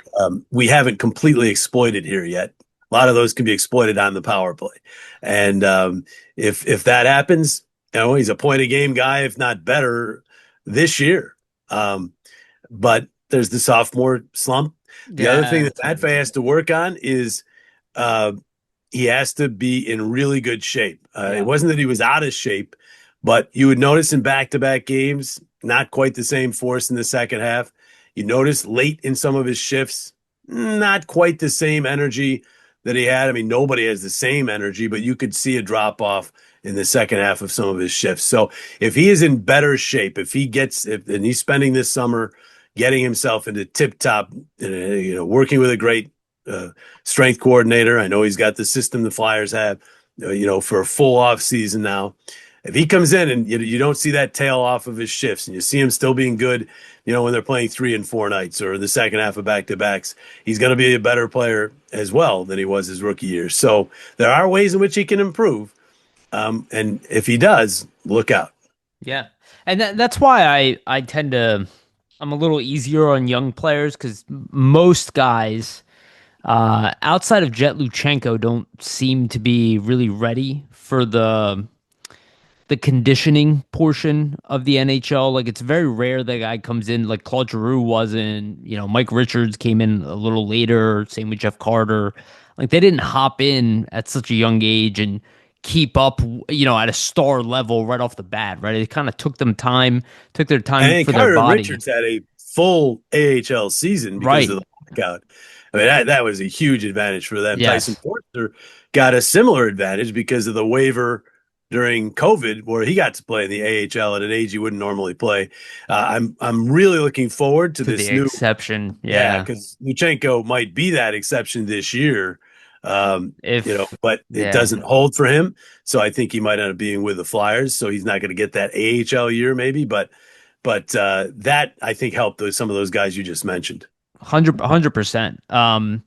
we haven't completely exploited here yet. A lot of those can be exploited on the power play. And if that happens, he's a point a game guy, if not better, this year. But there's the sophomore slump. The other thing Yeah, that Matve has to work on is uh, he has to be in really good shape. It yeah, wasn't that he was out of shape, but you would notice in back-to-back games, not quite the same force in the second half. You notice late in some of his shifts, not quite the same energy that he had. I mean, nobody has the same energy, but you could see a drop off in the second half of some of his shifts. So if he is in better shape, if he gets, if, and he's spending this summer getting himself into tip top, working with a great uh, strength coordinator. I know he's got the system the Flyers have, for a full off season now. If he comes in and you don't see that tail off of his shifts and you see him still being good, when they're playing 3 and 4 nights or the second half of back to backs, he's going to be a better player as well than he was his rookie year. So there are ways in which he can improve. And if he does, look out. yeah. And that's why I tend to I'm a little easier on young players because most guys outside of Jet Luchanko don't seem to be really ready for the conditioning portion of the NHL. Like it's very rare that guy comes in like Claude Giroux wasn't, Mike Richards came in a little later, same with Jeff Carter. Like they didn't hop in at such a young age and keep up, at a star level right off the bat, right? It kind of took their time And for their Carter body. Richards had a full AHL season because Right. of the lockout. I mean, that was a huge advantage for them. Tyson Yes. Forster got a similar advantage because of the waiver during COVID, where he got to play in the AHL at an age he wouldn't normally play. I'm really looking forward to To the this new, exception. yeah, Yeah. because Luchanko might be that exception this year. If But it yeah. doesn't hold for him. So I think he might end up being with the Flyers. So he's not going to get that AHL year, maybe, but that I think helped some of those guys you just mentioned. 100%.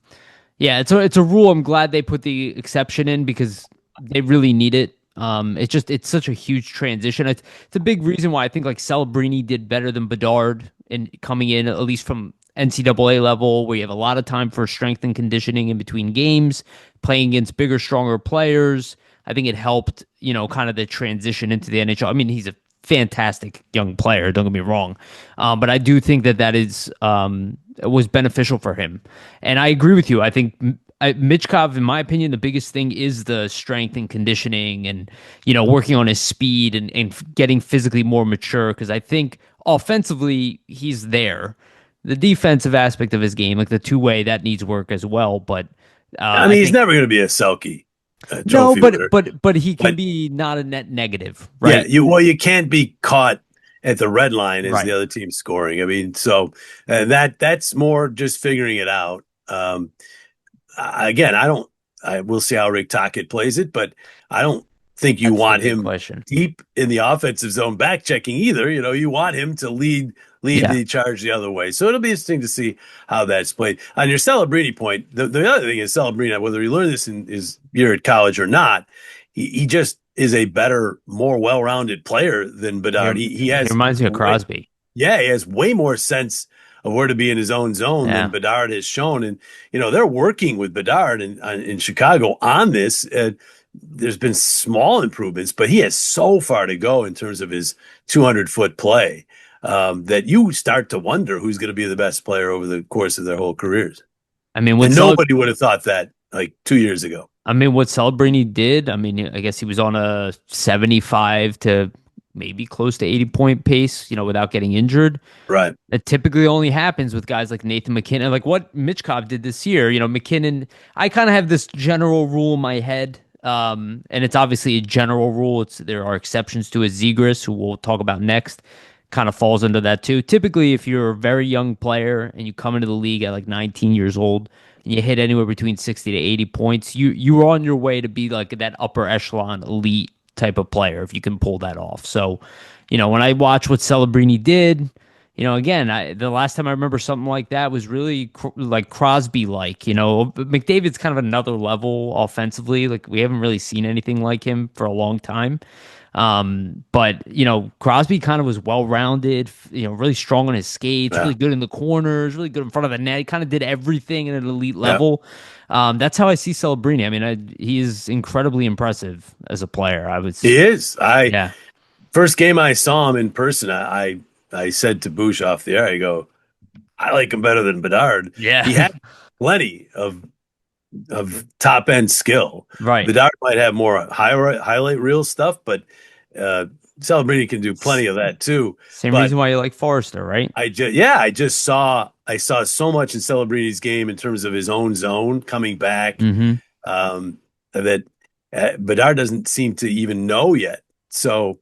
Yeah, it's a rule. I'm glad they put the exception in because they really need it. It's such a huge transition. It's a big reason why I think like Celebrini did better than Bedard in coming in at least from NCAA level, where you have a lot of time for strength and conditioning in between games, playing against bigger, stronger players. I think it helped, kind of the transition into the NHL. I mean, he's a fantastic young player. Don't get me wrong, but I do think that is was beneficial for him. And I agree with you. I think Michkov, in my opinion, the biggest thing is the strength and conditioning, and working on his speed and getting physically more mature. Because I think offensively he's there. The defensive aspect of his game, like the two-way, that needs work as well. But I I mean, he's think never going to be a Selke no, trophy winner, but he can but be not a net negative, yeah, right? you can't be caught at the red line as the Right. other team scoring. I mean, so that's more just figuring it out. Again, I don't. I We'll see how Rick Tocchet plays it, but I don't think you That's the want big him question. deep in the offensive zone back checking either. You want him to lead Yeah. the charge the other way. So it'll be interesting to see how that's played. On your Celebrini point, the other thing is Celebrini, whether he learned this in his year at college or not, he just is a better, more well-rounded player than Bedard. He He has reminds me of way, Crosby. yeah, he has way more sense of where to be in his own zone than Yeah. Bedard has shown. And they're working with Bedard in Chicago on this. There's been small improvements, but he has so far to go in terms of his 200-foot play that you start to wonder who's going to be the best player over the course of their whole careers. I mean, And nobody would have thought that like 2 years ago. what Celebrini did, I mean, I guess he was on a 75 to maybe close to 80 point pace, without getting injured. Right. That typically only happens with guys like Nathan McKinnon, like what Mitchkov did this year. McKinnon, I kind of have this general rule in my head. And it's obviously a general rule. There are exceptions to it. Zegras, who we'll talk about next, kind of falls into that too. Typically, if you're a very young player and you come into the league at like 19 years old and you hit anywhere between 60 to 80 points, you're on your way to be like that upper echelon elite type of player if you can pull that off. So, when I watch what Celebrini did, again, the last time I remember something like that was really like Crosby like. McDavid's kind of another level offensively. Like we haven't really seen anything like him for a long time. But Crosby kind of was well rounded, really strong on his skates, Yeah. really good in the corners, really good in front of the net. He kind of did everything at an elite Yeah. level. That's how I see Celebrini. I mean, he is incredibly impressive as a player. He is. I Yeah, First game I saw him in person, I said to Bush off the air, I go, I like him better than Bedard. Yeah. He had plenty of top end skill. Right. Bedard might have more highlight reel stuff, but uh, Celebrini can do plenty of that too. Same But reason why you like Forrester, right? I saw so much in Celebrini's game in terms of his own zone coming back Mm-hmm. that Bedard doesn't seem to even know yet. So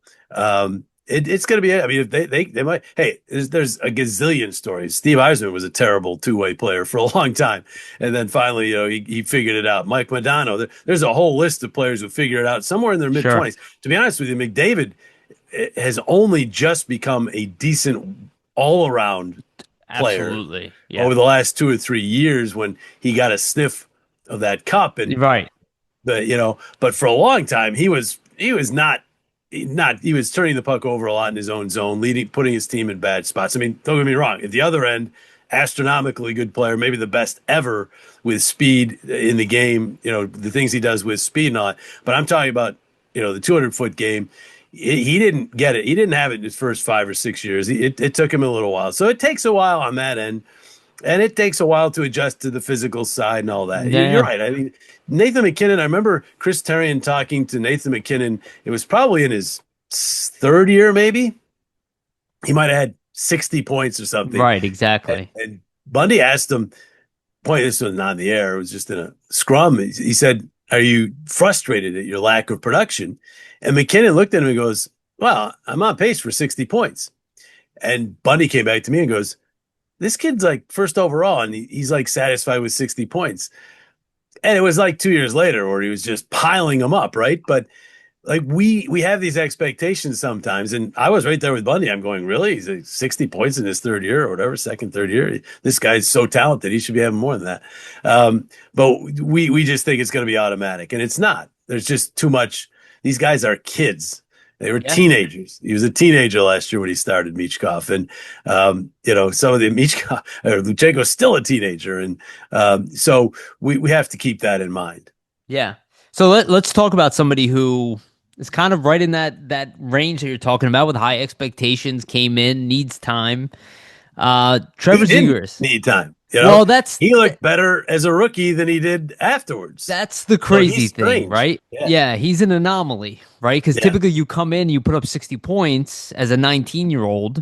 it's going to be. I mean, if they might. Hey, there's a gazillion stories. Steve Eisman was a terrible two-way player for a long time, and then finally, he figured it out. Mike Modano. There's a whole list of players who figured it out somewhere in their mid Sure. twenties. To be honest with you, McDavid has only just become a decent all-around player Absolutely. Yeah. over the last 2 or 3 years when he got a sniff of that cup and Right. but for a long time he was not he was turning the puck over a lot in his own zone, putting his team in bad spots. I mean, don't get me wrong, at the other end, astronomically good player, maybe the best ever with speed in the game, the things he does with speed and all that. But I'm talking about, the 200-foot game. He didn't get it. He didn't have it in his first 5 or 6 years. It took him a little while. So it takes a while on that end. And it takes a while to adjust to the physical side and all that. You're Yeah. right. I mean, Nathan McKinnon, I remember Chris Terrian talking to Nathan McKinnon. It was probably in his third year, maybe. He might have had 60 points or something. Right. Exactly. And Bundy asked him, boy, this was not in the air. It was just in a scrum. He said, "Are you frustrated at your lack of production?" And McKinnon looked at him and goes, "Well, I'm on pace for 60 points." And Bundy came back to me and goes, "This kid's like first overall, and he's like satisfied with 60 points." And it was like 2 years later where he was just piling them up, right? But like we have these expectations sometimes, and I was right there with Bundy. I'm going, really? He's like 60 points in his third year or whatever, second, third year. This guy's so talented; he should be having more than that. But we just think it's going to be automatic, and it's not. There's just too much. These guys are kids. They were Yeah. teenagers. He was a teenager last year when he started Michkov, and some of the Michkov or Luchanko's still a teenager, and so we have to keep that in mind. Yeah. So let's talk about somebody who is kind of right in that range that you're talking about with high expectations, came in, needs time. He Trevor didn't Zegras. need time. Well, that's He looked better as a rookie than he did afterwards. that's the So crazy he's thing, strange. right? Yeah, Yeah, he's an anomaly, right? Because yeah, typically you come in, you put up 60 points as a 19-year-old.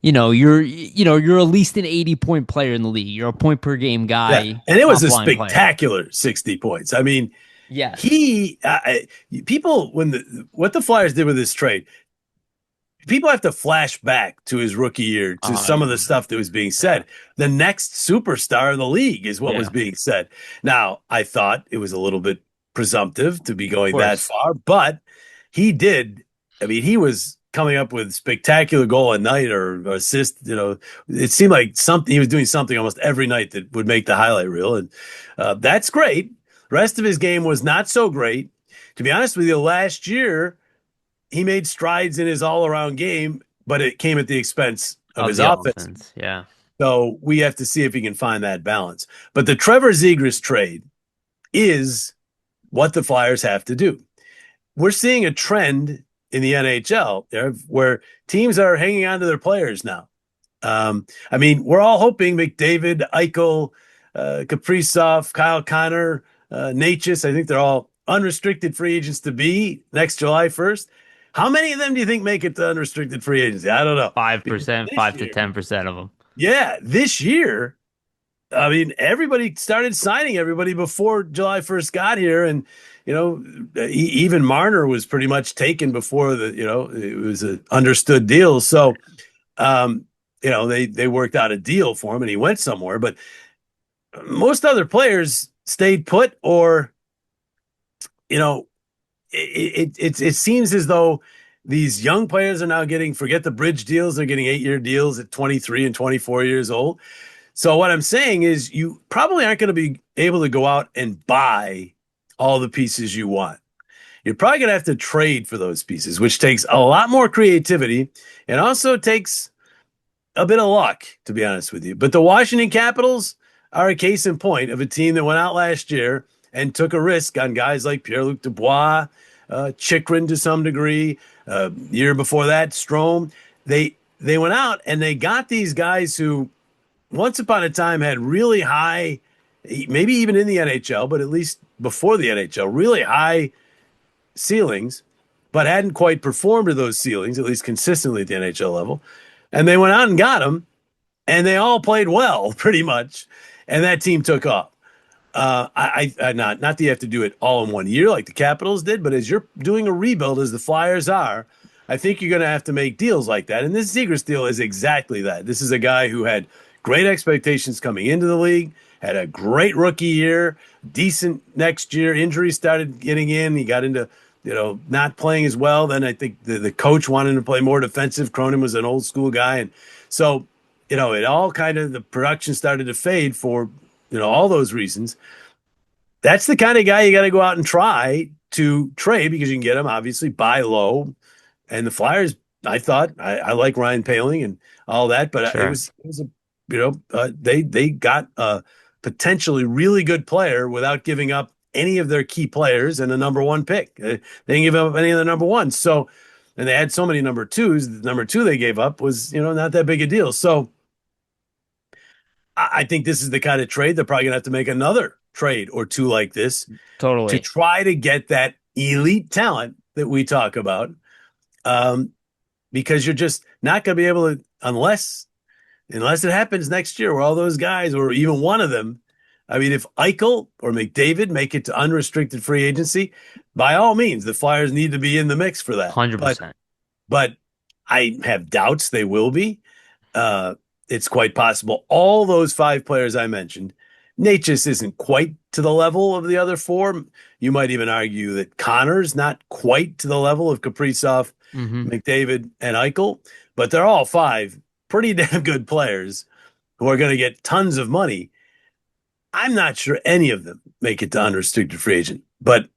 You're at least an 80-point player in the league. You're a point per game yeah. guy, And it was top a line player. spectacular 60 points. I mean, Yes. he people when what the Flyers did with this trade, people have to flash back to his rookie year to Uh, some of the stuff that was being said. The next superstar in the league is what was yeah, of being said. Now, I thought it was a little bit presumptive to be going that course. far, but he did. I mean, he was coming up with spectacular goal a night or assist. It seemed like something he was doing something almost every night that would make the highlight reel, and that's great. The rest of his game was not so great. To be honest with you, last year he made strides in his all-around game, but it came at the expense of Of his the offense. offense. Yeah. So we have to see if he can find that balance. But the Trevor Zegras trade is what the Flyers have to do. We're seeing a trend in the NHL where teams are hanging on to their players now. I mean, we're all hoping McDavid, Eichel, Kaprizov, Kyle Connor, Natchez, I think they're all unrestricted free agents to be next July 1st. How many of them do you think make it to unrestricted free agency? I don't know. Because 5%, this 5 to 10% of them. yeah, this year, I mean, everybody started signing everybody before July 1st got here. And, even Marner was pretty much taken before it was an understood deal. So, they worked out a deal for him and he went somewhere. But most other players stayed put or, it seems as though these young players are now forget the bridge deals. They're getting 8-year deals at 23 and 24 years old. So what I'm saying is you probably aren't going to be able to go out and buy all the pieces you want. You're probably going to have to trade for those pieces, which takes a lot more creativity and also takes a bit of luck, to be honest with you. But the Washington Capitals are a case in point of a team that went out last year and took a risk on guys like Pierre-Luc Dubois, Chikrin to some degree. Year before that, Strome. They went out and they got these guys who once upon a time had really high, maybe even in the NHL, but at least before the NHL, really high ceilings, but hadn't quite performed to those ceilings, at least consistently at the NHL level. And they went out and got them, and they all played well, pretty much. And that team took off. Not that you have to do it all in one year like the Capitals did, but as you're doing a rebuild, as the Flyers are, I think you're going to have to make deals like that. And this Zegras deal is exactly that. This is a guy who had great expectations coming into the league, had a great rookie year, decent next year. Injuries started getting in. He got into not playing as well. Then I think the coach wanted him to play more defensive. Cronin was an old school guy, and so it all kind of the production started to fade for all those reasons. That's the kind of guy you got to go out and try to trade because you can get him, obviously, buy low. And the Flyers, I thought, I like Ryan Poehling and all that, but Sure. it was they got a potentially really good player without giving up any of their key players and a number one pick. They didn't give up any of the number ones. So, and they had so many number twos. The number two they gave up was, not that big a deal. So I think this is the kind of trade they're probably going to have to make another trade or two like this to Totally. try to get that elite talent that we talk about. Because you're just not going to be able to, unless it happens next year where all those guys, or even one of them, I mean, if Eichel or McDavid make it to unrestricted free agency, by all means, the Flyers need to be in the mix for that. 100%. But I have doubts they will be. It's quite possible. All those five players I mentioned, Nate just isn't quite to the level of the other four. You might even argue that Connor's not quite to the level of Kaprizov, Hmm. McDavid, and Eichel, but they're all five pretty damn good players who are going to get tons of money. I'm not sure any of them make it to unrestricted free agent, but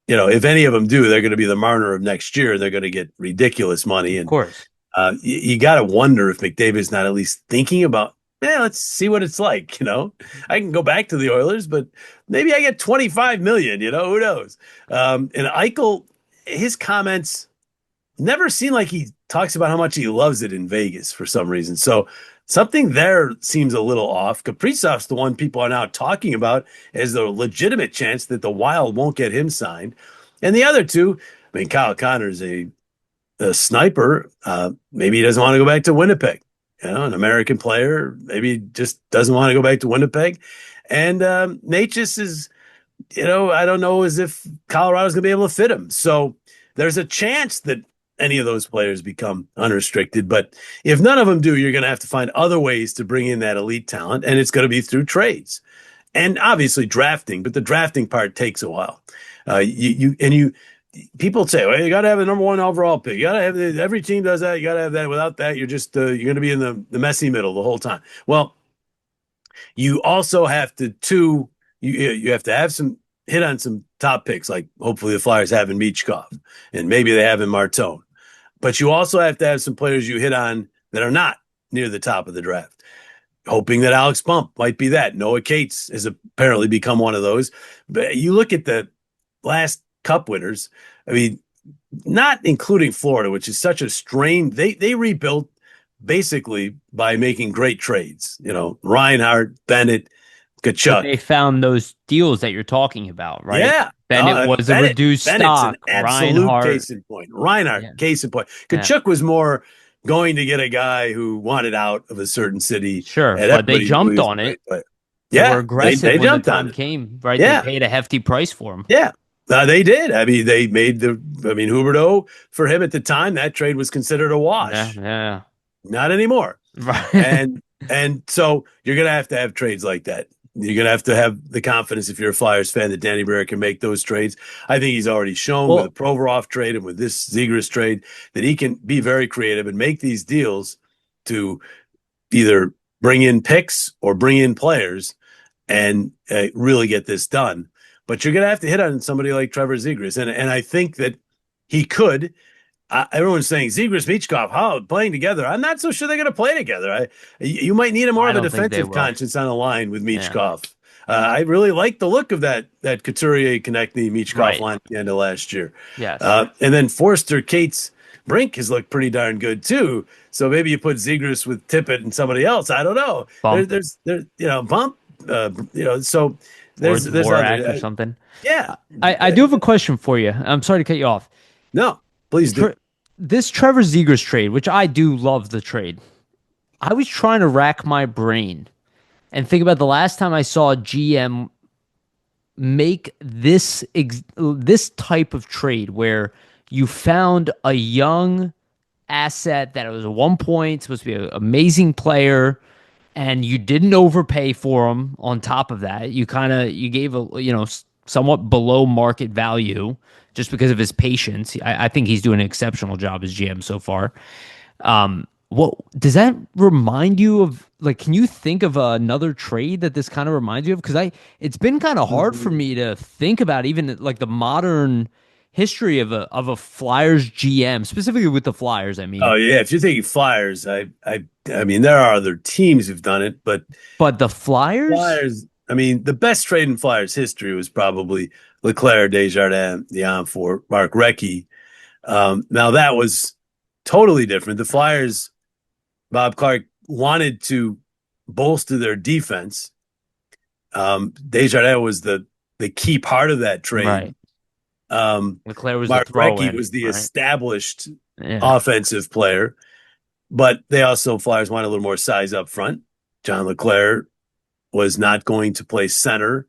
if any of them do, they're going to be the Marner of next year. They're going to get ridiculous money, Of and course. you got to wonder if McDavid's not at least thinking about, let's see what it's like. I can go back to the Oilers, but maybe I get 25 million. Who knows? And Eichel, his comments never seem like he talks about how much he loves it in Vegas for some reason. So something there seems a little off. Kaprizov's the one people are now talking about as the legitimate chance that the Wild won't get him signed. And the other two, I mean, Kyle Connor's a sniper. Maybe he doesn't want to go back to Winnipeg. An American player. Maybe he just doesn't want to go back to Winnipeg. And Nate just is, I don't know as if Colorado's going to be able to fit him. So there's a chance that any of those players become unrestricted. But if none of them do, you're going to have to find other ways to bring in that elite talent. And it's going to be through trades and obviously drafting. But the drafting part takes a while. People say, well, you got to have the number one overall pick. You got to have every team does that. You got to have that. Without that, you're just you're going to be in the messy middle the whole time. Well, you also have to you have to have some hit on some top picks, like hopefully the Flyers have in Michkov, and maybe they have in Martone. But you also have to have some players you hit on that are not near the top of the draft. Hoping that Alex Bump might be that. Noah Cates has apparently become one of those. But you look at the last Cup winners. I mean, not including Florida, which is such a strain. They rebuilt basically by making great trades. Reinhart, Bennett, But Kachuk. they found those deals that you're talking about, right? Yeah. Bennett was a reduced Bennett's an stock. absolute Reinhardt. case in point. Reinhart, Yeah. case in point. Yeah. Kachuk was more going to get a guy who wanted out of a certain city, Sure. and But they everybody knew he jumped was a on it. great player. They were Yeah, aggressive they when the jumped on time it. came, right? They Yeah, paid a hefty price for him. yeah. They did. I mean, they made Huberdeau for him at the time. That trade was considered a Yeah. wash. Yeah. Not anymore. Right. And so you're going to have trades like that. You're going to have the confidence, if you're a Flyers fan, that Danny Briere can make those trades. I think he's already shown with the Well, Provorov trade and with this Zegras trade that he can be very creative and make these deals to either bring in picks or bring in players and really get this done. But you're going to have to hit on somebody like Trevor Zegras. And I think that he could. Everyone's saying Zegras, Michkov, how playing together? I'm not so sure they're going to play together. You might need more I of a don't think they defensive will. conscience on the line with Yeah. Michkov. I really like the look of that Couturier, Konechny, Michkov Right. line at the end of last year. Yes. And then Forster, Cates. Brink has looked pretty darn good too. So maybe you put Zegras with Tippett and somebody else. I don't know. Bump There's Bump. So or there's other. Dvorak or something. Yeah. I do have a question for you. I'm sorry to cut you off. No, please do. Tre this Trevor Zegras trade, which I do love the trade. I was trying to rack my brain and think about the last time I saw a GM make this type of trade where you found a young asset that was at one point supposed to be an amazing player and you didn't overpay for him. On top of that, you gave a somewhat below market value just because of his patience. I think he's doing an exceptional job as GM so far. What does that remind you of? Like, can you think of another trade that this kind of reminds you of? Because it's been kind of hard for me to think about even like the modern history of a Flyers GM, specifically with the Flyers. I mean, Oh yeah, if you're thinking Flyers, I mean there are other teams who've done it, but but the Flyers, Flyers. I mean, the best trade in Flyers history was probably Leclerc, Desjardins, Dion for Mark Recchi. Now that was totally different. The Flyers, Bob Clark wanted to bolster their defense. Desjardins was the key part of that trade. right? Um, Leclerc was the Mark throw Recchi in, was the right? established Yeah, offensive player, but they also Flyers wanted a little more size up front. John Leclerc was not going to play center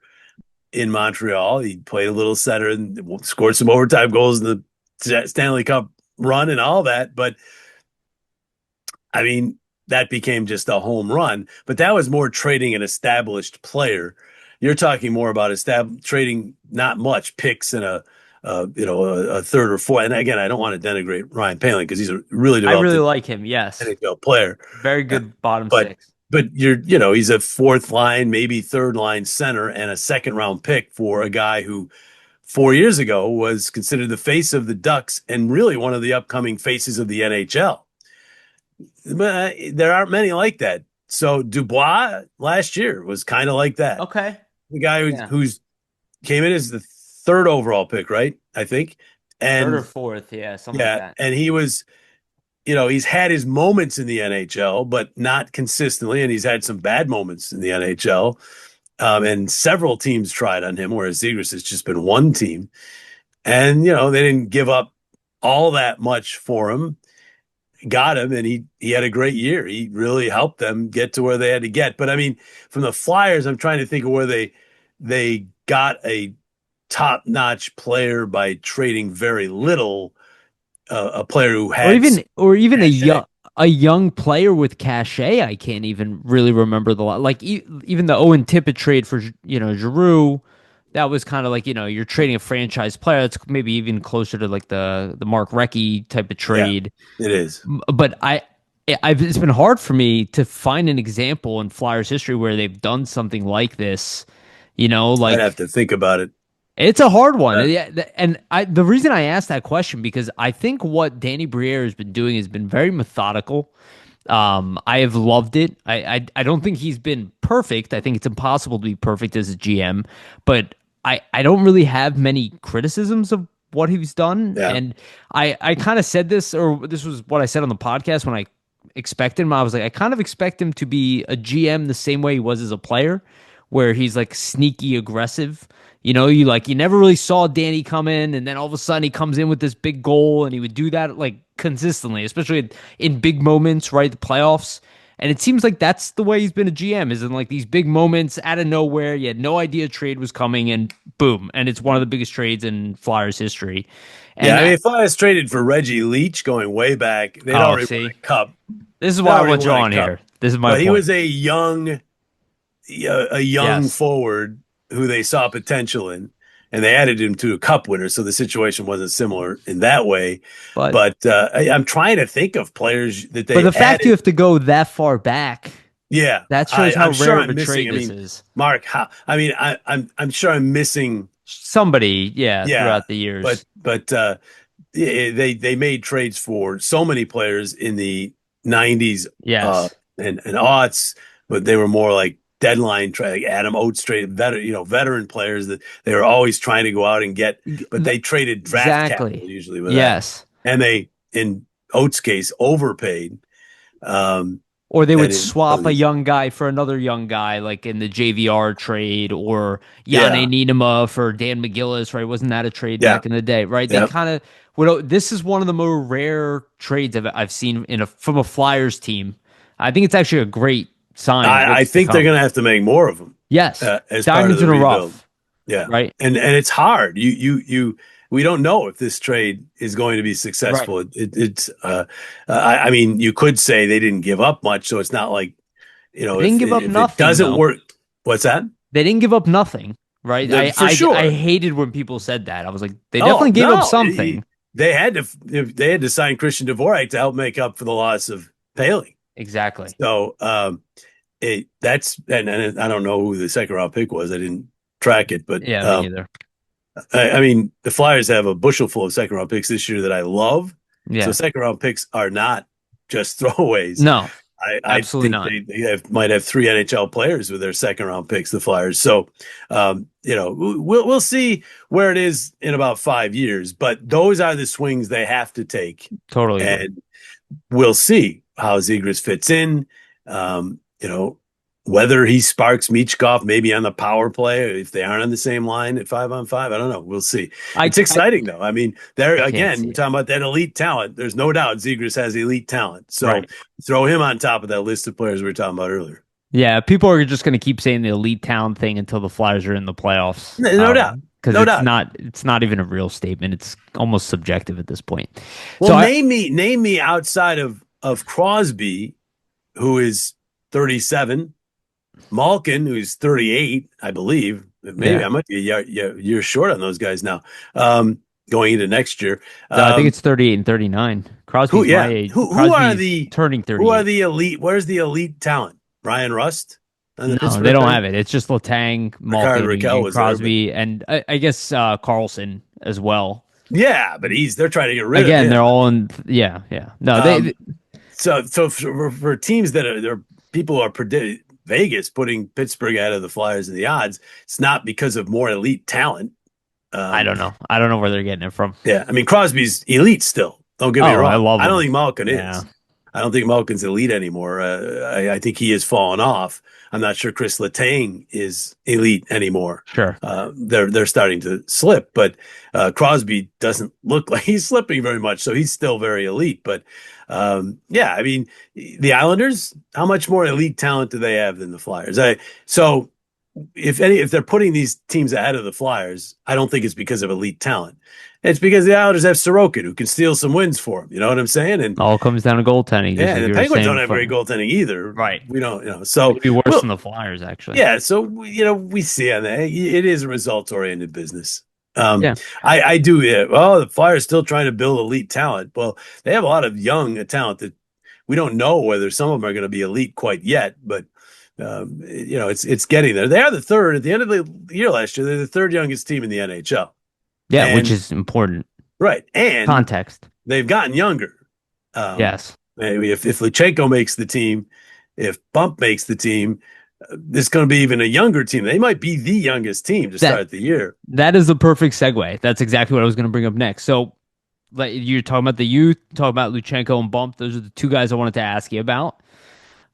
in Montreal. He played a little center and scored some overtime goals in the Stanley Cup run and all that. But I mean, that became just a home run. But that was more trading an established player. You're talking more about trading not much picks and a third or fourth. And again, I don't want to denigrate Ryan Poehling because he's a really I developed really like him. Yes, NHL player. very good bottom But six. he's a fourth line, maybe third line center and a second round pick for a guy who 4 years ago was considered the face of the Ducks and really one of the upcoming faces of the NHL. But there aren't many like that. So Dubois last year was kind of like that. Okay, The guy yeah, who's came in as the third overall pick, right? I think. third or And fourth, yeah, something like yeah, that. and he was, he's had his moments in the NHL, but not consistently. And he's had some bad moments in the NHL. And several teams tried on him, whereas Zegras has just been one team. And, they didn't give up all that much for him, got him, and he had a great year. He really helped them get to where they had to get. But I mean, from the Flyers, I'm trying to think of where they got a top-notch player by trading very little, a player who Or had even cachet. a young player with cachet. I can't even really remember the lot. Like even the Owen Tippett trade for Giroux, that was kind of like you're trading a franchise player. That's maybe even closer to like the Mark Recchi type of Yeah, trade. it is. But it's been hard for me to find an example in Flyers history where they've done something like this. I'd have Like to think about it. it's a hard one. Uh, Yeah, and the reason I asked that question because I think what Danny Briere has been doing has been very methodical. I have loved it. I don't think he's been perfect. I think it's impossible to be perfect as a GM, but I don't really have many criticisms of what he's done. yeah, And I kind of said this, or this was what I said on the podcast when I expected him. I was like, I kind of expect him to be a GM the same way he was as a player, where he's like sneaky aggressive. You never really saw Danny come in, and then all of a sudden he comes in with this big goal, and he would do that like consistently, especially in big moments, right? The playoffs. And it seems like that's the way he's been a GM, is in like these big moments out of nowhere. You had no idea a trade was coming, and boom. And it's one of the biggest trades in Flyers history. yeah. And I mean, if I was traded for Reggie Leach going way back, they'd oh, already won see, a cup. this is They why I already want you won a on cup, here. This is my but he point. was a young Yes. forward who they saw potential in, and they added him to a cup winner. So the situation wasn't similar in that way. But But I'm trying to think of players that but they the fact you added. have to go that far back, Yeah, that shows how I'm sure rare of a I'm missing. trade I this mean, is. Mark, I'm sure I'm missing. Somebody, yeah, Yeah, throughout the but years. they made trades for so many players in the '90s Yes. and aughts, but they were more like deadline trade, like Adam Oates trade, veteran players that they were always trying to go out and get, but they traded draft capital Exactly. usually with that, Yes. and they in Oates' case, overpaid. Or they And would in swap a others, young guy for another young guy, like in the JVR trade, or yeah, Yane Niedema for Dan McGillis, right? Wasn't that a trade yeah, back in the day, right? They yeah. kind of would. This is one of the more rare trades I've seen from a Flyers team. I think it's actually a great sign of I what's to think they're come. going to have to make more of them Yes, as part of diamonds the in a rebuild. rough, Yeah, right? and it's hard. We don't know if this trade is going to be Right. successful. I mean, you could say they didn't give up much, so it's not like They didn't if give up if it nothing doesn't though. work, what's that? They didn't give up nothing, right? For I sure. hated when people said that. I was like, they Oh definitely gave up no, something. they had to sign Christian Dvorak to help make up for the loss of Paley. Exactly. So that's and I don't know who the second round pick was. I didn't track it, but Yeah, me neither. I mean the Flyers have a bushel full of second round picks this year that I love. So Yeah. second round picks are not just throwaways. No, I absolutely think not. might have three NHL players with their second round picks, the Flyers. So, we'll see where it is in about 5 years, but those are the swings they have to take, Totally agree. and we'll see how Zegras fits in. You know, whether he sparks Michkov maybe on the power play if they aren't on the same line at 5-on-5. I don't know. We'll see. I It's I, exciting though. I mean, there I can't again, see we're it. talking about that elite talent. There's no doubt Zegras has elite talent. So Right. throw him on top of that list of players we were talking about earlier. Yeah, people are just going to keep saying the elite talent thing until the Flyers are in the playoffs. No doubt. Because No doubt. it's not even a real statement. It's almost subjective at this point. Well, So I name me outside of Crosby, who is 37, Malkin, who's 38, I believe. Maybe yeah, I might be a year short on those guys now. Going into next year. I think it's 38 and 39. Who? Crosby's my Yeah. age. Who are Crosby's the turning who are 38. the elite? Where's the elite talent? Ryan Rust on the No, they Pittsburgh don't Penguins. have it. It's just Letang, Rickard Malkin, Raquel and was there, but Crosby, and I guess Carlson as well. yeah, but they're trying to get rid of Again, they're him. all in. Yeah, yeah. No, Um, so for teams that are people who are Vegas putting Pittsburgh out of the Flyers and the odds, it's not because of more elite talent. I Um, don't know. I don't know where they're getting it from. yeah, I mean Crosby's elite still. Don't get me Oh, I wrong. love I don't them. think Malkin Yeah, is. I don't think Malkin's elite anymore. I think he has fallen off. I'm not sure Chris Letang is elite anymore. sure. They're starting to slip, but Crosby doesn't look like he's slipping very much, so he's still very elite. But yeah, I mean the Islanders, how much more elite talent do they have than the Flyers? So if they're putting these teams ahead of the Flyers, I don't think it's because of elite talent. It's because the Islanders have Sorokin who can steal some wins for them. You know what I'm saying? And All comes down to goaltending, just yeah, like the you were Penguins saying don't have great before. goaltending either. Right. We don't, so Maybe worse well, than the Flyers, actually. yeah. So we see on that it is a results oriented business. Um, Yeah. I do. Yeah, well, the Flyers still trying to build elite talent. Well, they have a lot of young talent that we don't know whether some of them are going to be elite quite yet, but it's getting there. They are the third at the end of the year last year. They're the third youngest team in the NHL, Yeah, which and is important. right, and Context. they've gotten younger. Yes. Maybe if Luchanko makes the team, if Bump makes the team, this is going to be even a younger team. They might be the youngest team to That start the year. that is the perfect segue. That's exactly what I was going to bring up next. So, like you're talking about the youth, talking about Luchanko and Bump. Those are the two guys I wanted to ask you about.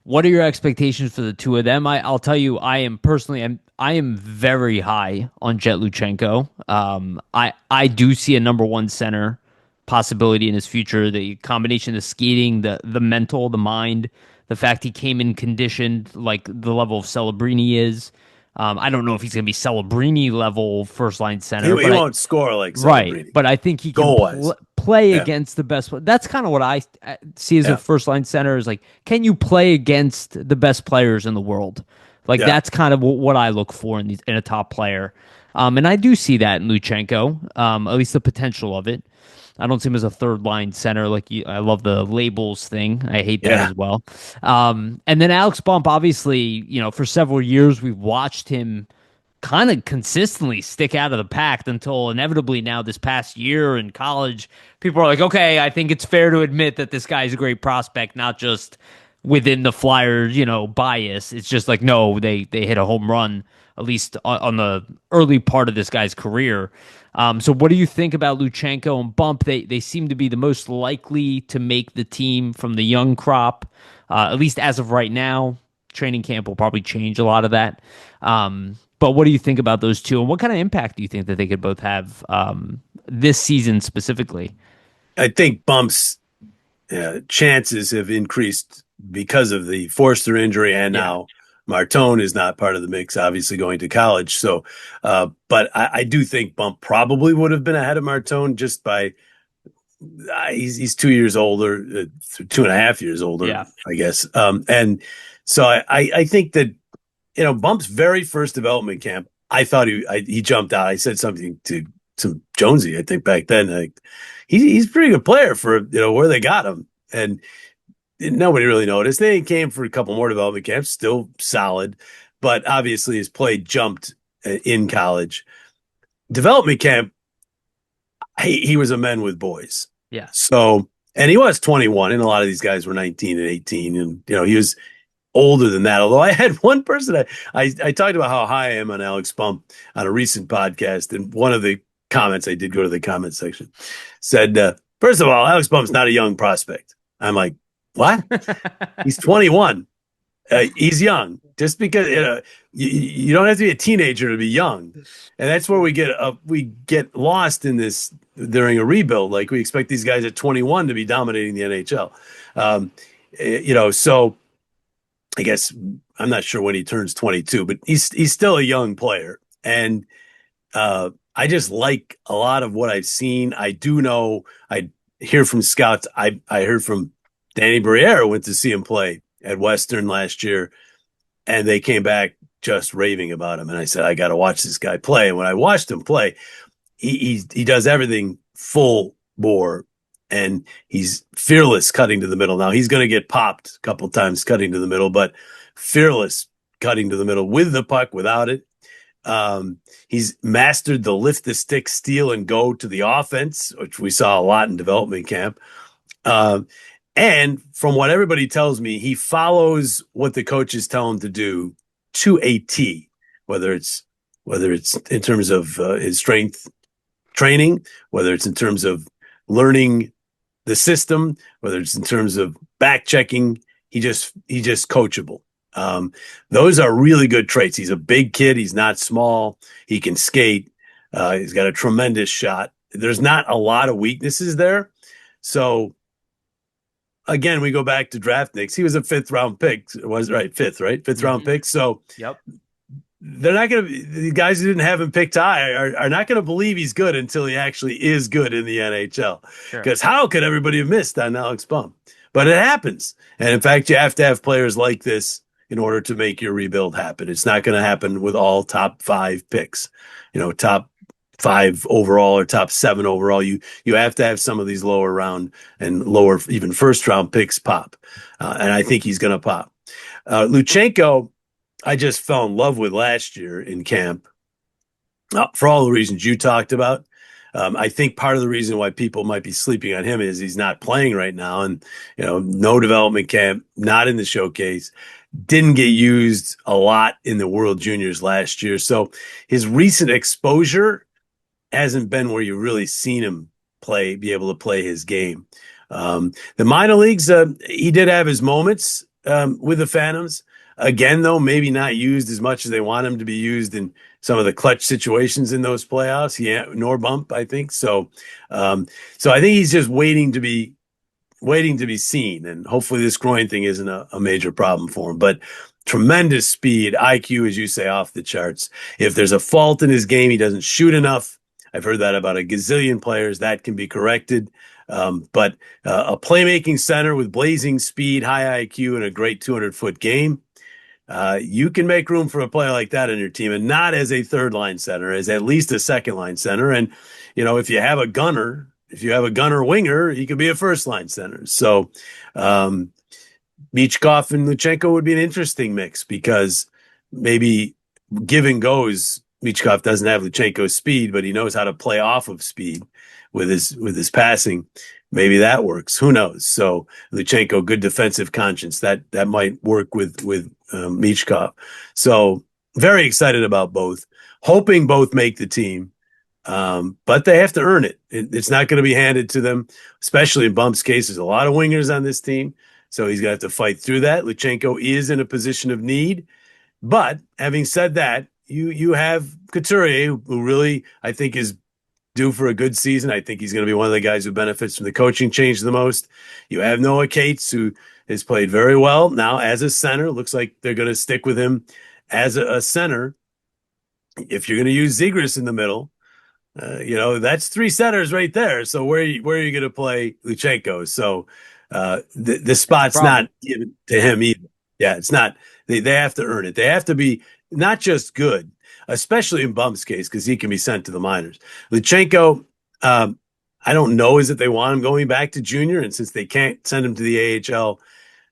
What are your expectations for the two of them? I'll tell you, I am very high on Jet Luchanko. I do see a number one center possibility in his future. The combination of the skating, the mental, the mind, the fact he came in conditioned like the level of Celebrini is. I don't know if he's going to be Celebrini level first line He, center, he but won't score like right, Celebrini but I think he can goal wise. play Yeah, against the best. That's kind of what I see as a yeah, first line center is like, can you play against the best players in the world? Like yeah, that's kind of what I look for in a top player. And I do see that in Luchanko, at least the potential of it. I don't see him as a third line center. Like I love the labels thing. I hate that yeah. as well. And then Alex Bump, obviously, for several years we've watched him kind of consistently stick out of the pack until inevitably now this past year in college, people are like, okay, I think it's fair to admit that this guy's a great prospect, not just within the Flyers, bias. It's just like, no, they hit a home run at least on the early part of this guy's career. So what do you think about Luchanko and Bump? They seem to be the most likely to make the team from the young crop, at least as of right now. Training camp will probably change a lot of that. But what do you think about those two, and what kind of impact do you think that they could both have this season specifically? I think Bump's chances have increased because of the Forster injury, and Yeah, now Martone is not part of the mix, obviously going to college. So, but I do think Bump probably would have been ahead of Martone just by he's 2 years older, 2.5 years older, yeah. I guess. And so I think that Bump's very first development camp, I thought he jumped out. I said something to Jonesy, I think back then, like he's a pretty good player for where they got him, and nobody really noticed. They came for a couple more development camps, still solid, but obviously his play jumped in college. Development camp, he was a man with boys. Yeah. So, and he was 21, and a lot of these guys were 19 and 18, and he was older than that. Although I had one person, I talked about how high I am on Alex Bump on a recent podcast, and one of the comments, I did go to the comment section, said, first of all, Alex Bump's not a young prospect. I'm like, what? He's 21. He's young. Just because you don't have to be a teenager to be young, and that's where we get lost in this during a rebuild. Like we expect these guys at 21 to be dominating the NHL. So I guess I'm not sure when he turns 22, but he's still a young player, and I just like a lot of what I've seen. I do know I hear from scouts. I heard from Danny Briere, went to see him play at Western last year, and they came back just raving about him. And I said, I got to watch this guy play. And when I watched him play, he does everything full bore, and he's fearless cutting to the middle. Now he's going to get popped a couple times cutting to the middle, but fearless cutting to the middle with the puck, without it. He's mastered the lift the stick, steal, and go to the offense, which we saw a lot in development camp. And from what everybody tells me, he follows what the coaches tell him to do to a T, whether it's in terms of his strength training, whether it's in terms of learning the system, whether it's in terms of back checking. He's just coachable. Those are really good traits. He's a big kid. He's not small. He can skate. He's got a tremendous shot. There's not a lot of weaknesses there. So again, we go back to draft picks. He was a fifth round pick. It was right. Fifth round pick. So Yep. they're not going to, the guys who didn't have him picked high are not going to believe he's good until he actually is good in the NHL. Sure. Because how could everybody have missed on Alex Bump? But it happens. And in fact, you have to have players like this in order to make your rebuild happen. It's not going to happen with all top 5 picks, top 5 overall or top 7 overall. You have to have some of these lower round and lower, even first round picks pop. And I think he's going to pop. Luchanko, I just fell in love with last year in camp for all the reasons you talked about. I think part of the reason why people might be sleeping on him is he's not playing right now, and no development camp, not in the showcase, didn't get used a lot in the World Juniors last year. So his recent exposure hasn't been where you've really seen him be able to play his game. The minor leagues, he did have his moments with the Phantoms. Again, though, maybe not used as much as they want him to be used in some of the clutch situations in those playoffs. Nor Bump, I think. So I think he's just waiting to be seen, and hopefully this groin thing isn't a major problem for him. But tremendous speed, IQ, as you say, off the charts. If there's a fault in his game, he doesn't shoot enough. I've heard that about a gazillion players. That can be corrected. But a playmaking center with blazing speed, high IQ, and a great 200-foot game. You can make room for a player like that on your team, and not as a third line center, as at least a second line center. And, if you have a gunner winger, he could be a first line center. So, Michkov and Luchanko would be an interesting mix, because maybe give and goes. Michkov doesn't have Luchanko's speed, but he knows how to play off of speed with his passing. Maybe that works. Who knows? So Luchanko, good defensive conscience. That might work with Michkov. So very excited about both, hoping both make the team. But they have to earn it. It's not going to be handed to them, especially in Bump's case. There's a lot of wingers on this team, so he's going to have to fight through that. Luchanko is in a position of need. But having said that, you have Couturier, who really I think is due for a good season. I think he's going to be one of the guys who benefits from the coaching change the most. You have Noah Cates, who has played very well now as a center. Looks like they're going to stick with him as a center. If you're going to use Zegras in the middle, that's three centers right there. So where are you going to play Luchanko? So the That's the spot's not problem. given to him either. Yeah, it's not. They have to earn it. They have to be not just good, especially in Bump's case, because he can be sent to the minors. Luchanko, I don't know is that they want him going back to junior, and since they can't send him to the AHL,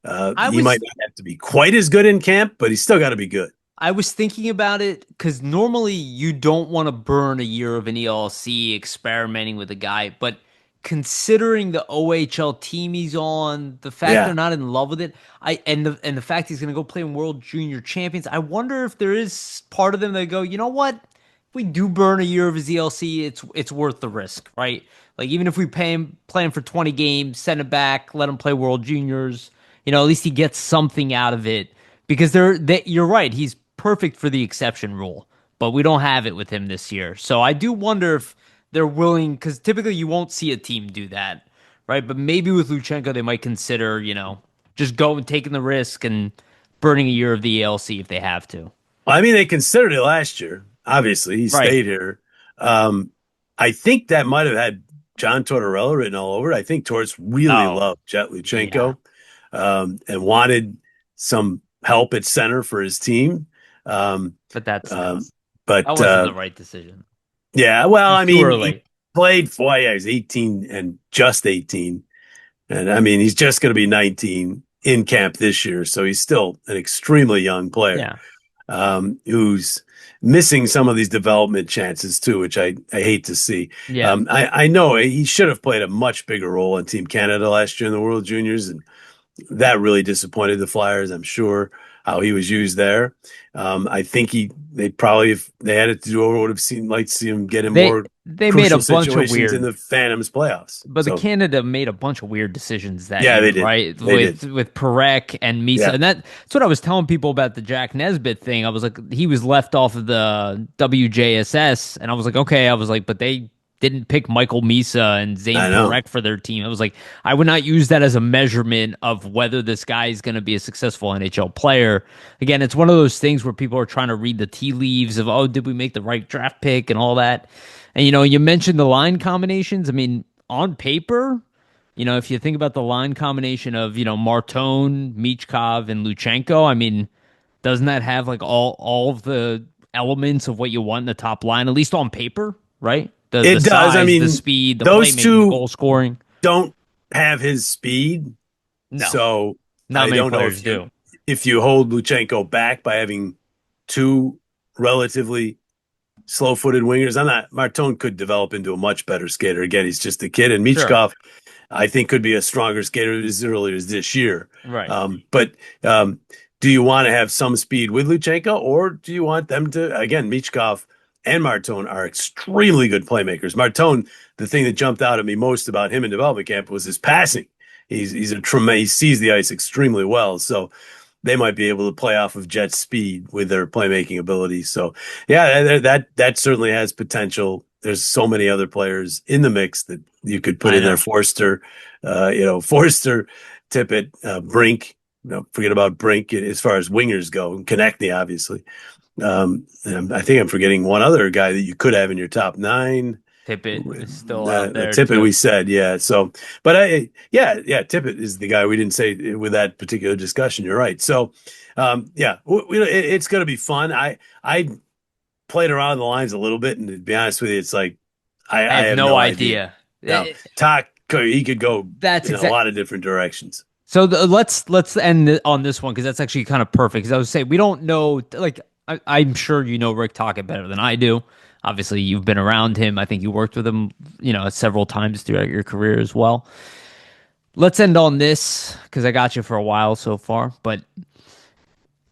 I he might was not have to be quite as good in camp, but he's still got to be good. I was thinking about it because normally you don't want to burn a year of an ELC experimenting with a guy, but considering the OHL team he's on, the fact they're Yeah. not in love with it, and the fact he's going to go play in World Junior Champions, I wonder if there is part of them that go, you know what? If we do burn a year of his ELC, it's worth the risk, right? Like even if we play him for 20 games, send him back, let him play World Juniors, at least he gets something out of it because you're right, he's perfect for the exception rule, but we don't have it with him this year. So I do wonder if they're willing, because typically you won't see a team do that, right? But maybe with Luchenko, they might consider, just go and taking the risk and burning a year of the ALC if they have to. I mean, they considered it last year. Obviously, he Right. stayed here. Um, I think that might have had John Tortorella written all over it. I think Torts really Oh, loved Jet yeah. Luchenko, and wanted some help at center for his team. Um, But um, that but wasn't the right decision. yeah, well, It was I too mean, he early. played for, yeah, he's 18 and just 18. And I mean, he's just going to be 19 in camp this year. So he's still an extremely young player, Yeah. who's missing some of these development chances too, which I hate to see. Yeah. I know he should have played a much bigger role in Team Canada last year in the World Juniors, and that really disappointed the Flyers. I'm sure how he was used there. I think they probably, if they had it to do over, would have seen like to see him get in They more they made a crucial bunch of situations in weird the Phantoms playoffs. But the So Canada made a bunch of weird decisions that yeah, year, they did. right? They did. With Perek and Misa, Yeah, and that's what I was telling people about the Jack Nesbitt thing. I was like, he was left off of the WJSS, and I was like, okay. I was like, but they didn't pick Michael Misa and Zane I know. Perek for their team. I was like, I would not use that as a measurement of whether this guy is going to be a successful NHL player. Again, it's one of those things where people are trying to read the tea leaves of, oh, did we make the right draft pick and all that. And you mentioned the line combinations. I mean, on paper, if you think about the line combination of, Martone, Michkov, and Luchenko, I mean, doesn't that have like all of the elements of what you want in the top line, at least on paper, right? The It does. I size, the mean, speed, the those playmaking, the two goal scoring. don't have his speed, No, so not I many don't know players do. if you hold Luchenko back by having two relatively slow-footed wingers. I'm not. Martone could develop into a much better skater. Again, he's just a kid, and Sure. Michkov, I think, could be a stronger skater as early as this year. Right. But do you want to have some speed with Luchenko, or do you want them to, again, Michkov and Martone are extremely good playmakers. Martone, the thing that jumped out at me most about him in development camp was his passing. He's a tremendous, he sees the ice extremely well. So they might be able to play off of Jet's speed with their playmaking ability. So yeah, that certainly has potential. There's so many other players in the mix that you could put I in there. know. Forster, Forster, Tippett, Brink. Forget about Brink as far as wingers go. Konechny, obviously. And I think I'm forgetting one other guy that you could have in your top nine. Tippett is still out there Tippett, too. we said, yeah. So, but yeah, Tippett is the guy we didn't say with that particular discussion. You're right. So, yeah, it's going to be fun. I played around the lines a little bit, and to be honest with you, it's like I I have have no no idea. idea. Now, Talk, he could go That's in a exact. lot of different directions. So let's end on this one because that's actually kind of perfect. Because I was saying we don't know. Like I'm sure you know Rick Tocchet better than I do. Obviously, you've been around him. I think you worked with him, several times throughout your career as well. Let's end on this because I got you for a while so far. But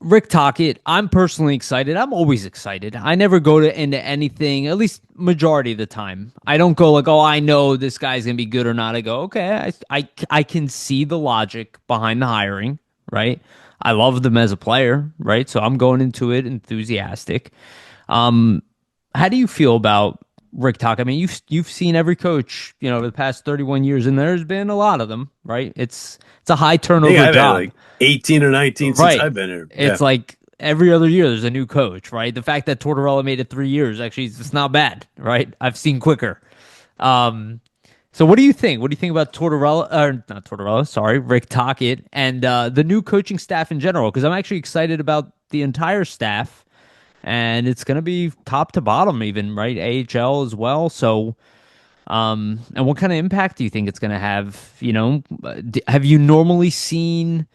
Rick Tocchet, I'm personally excited. I'm always excited. I never go into anything, at least majority of the time. I don't go like, oh, I know this guy's gonna be good or not. I go, okay, I can see the logic behind the hiring, right? I love them as a player, right? So I'm going into it enthusiastic. Um, how do you feel about Rick Tocchet? I mean, you've seen every coach, the past 31 years, and there's been a lot of them, right? It's a high I think turnover I've had job. like 18 or 19 since Right. I've been here. Yeah. It's like every other year there's a new coach, right? The fact that Tortorella made it 3 years actually it's not bad, right? I've seen quicker. Um, so what do you think? What do you think about Tortorella or not Tortorella, sorry, Rick Tocchet and the new coaching staff in general? Because I'm actually excited about the entire staff and it's gonna be top to bottom even, right? AHL as well. So and what kind of impact do you think it's gonna have? Have you normally seen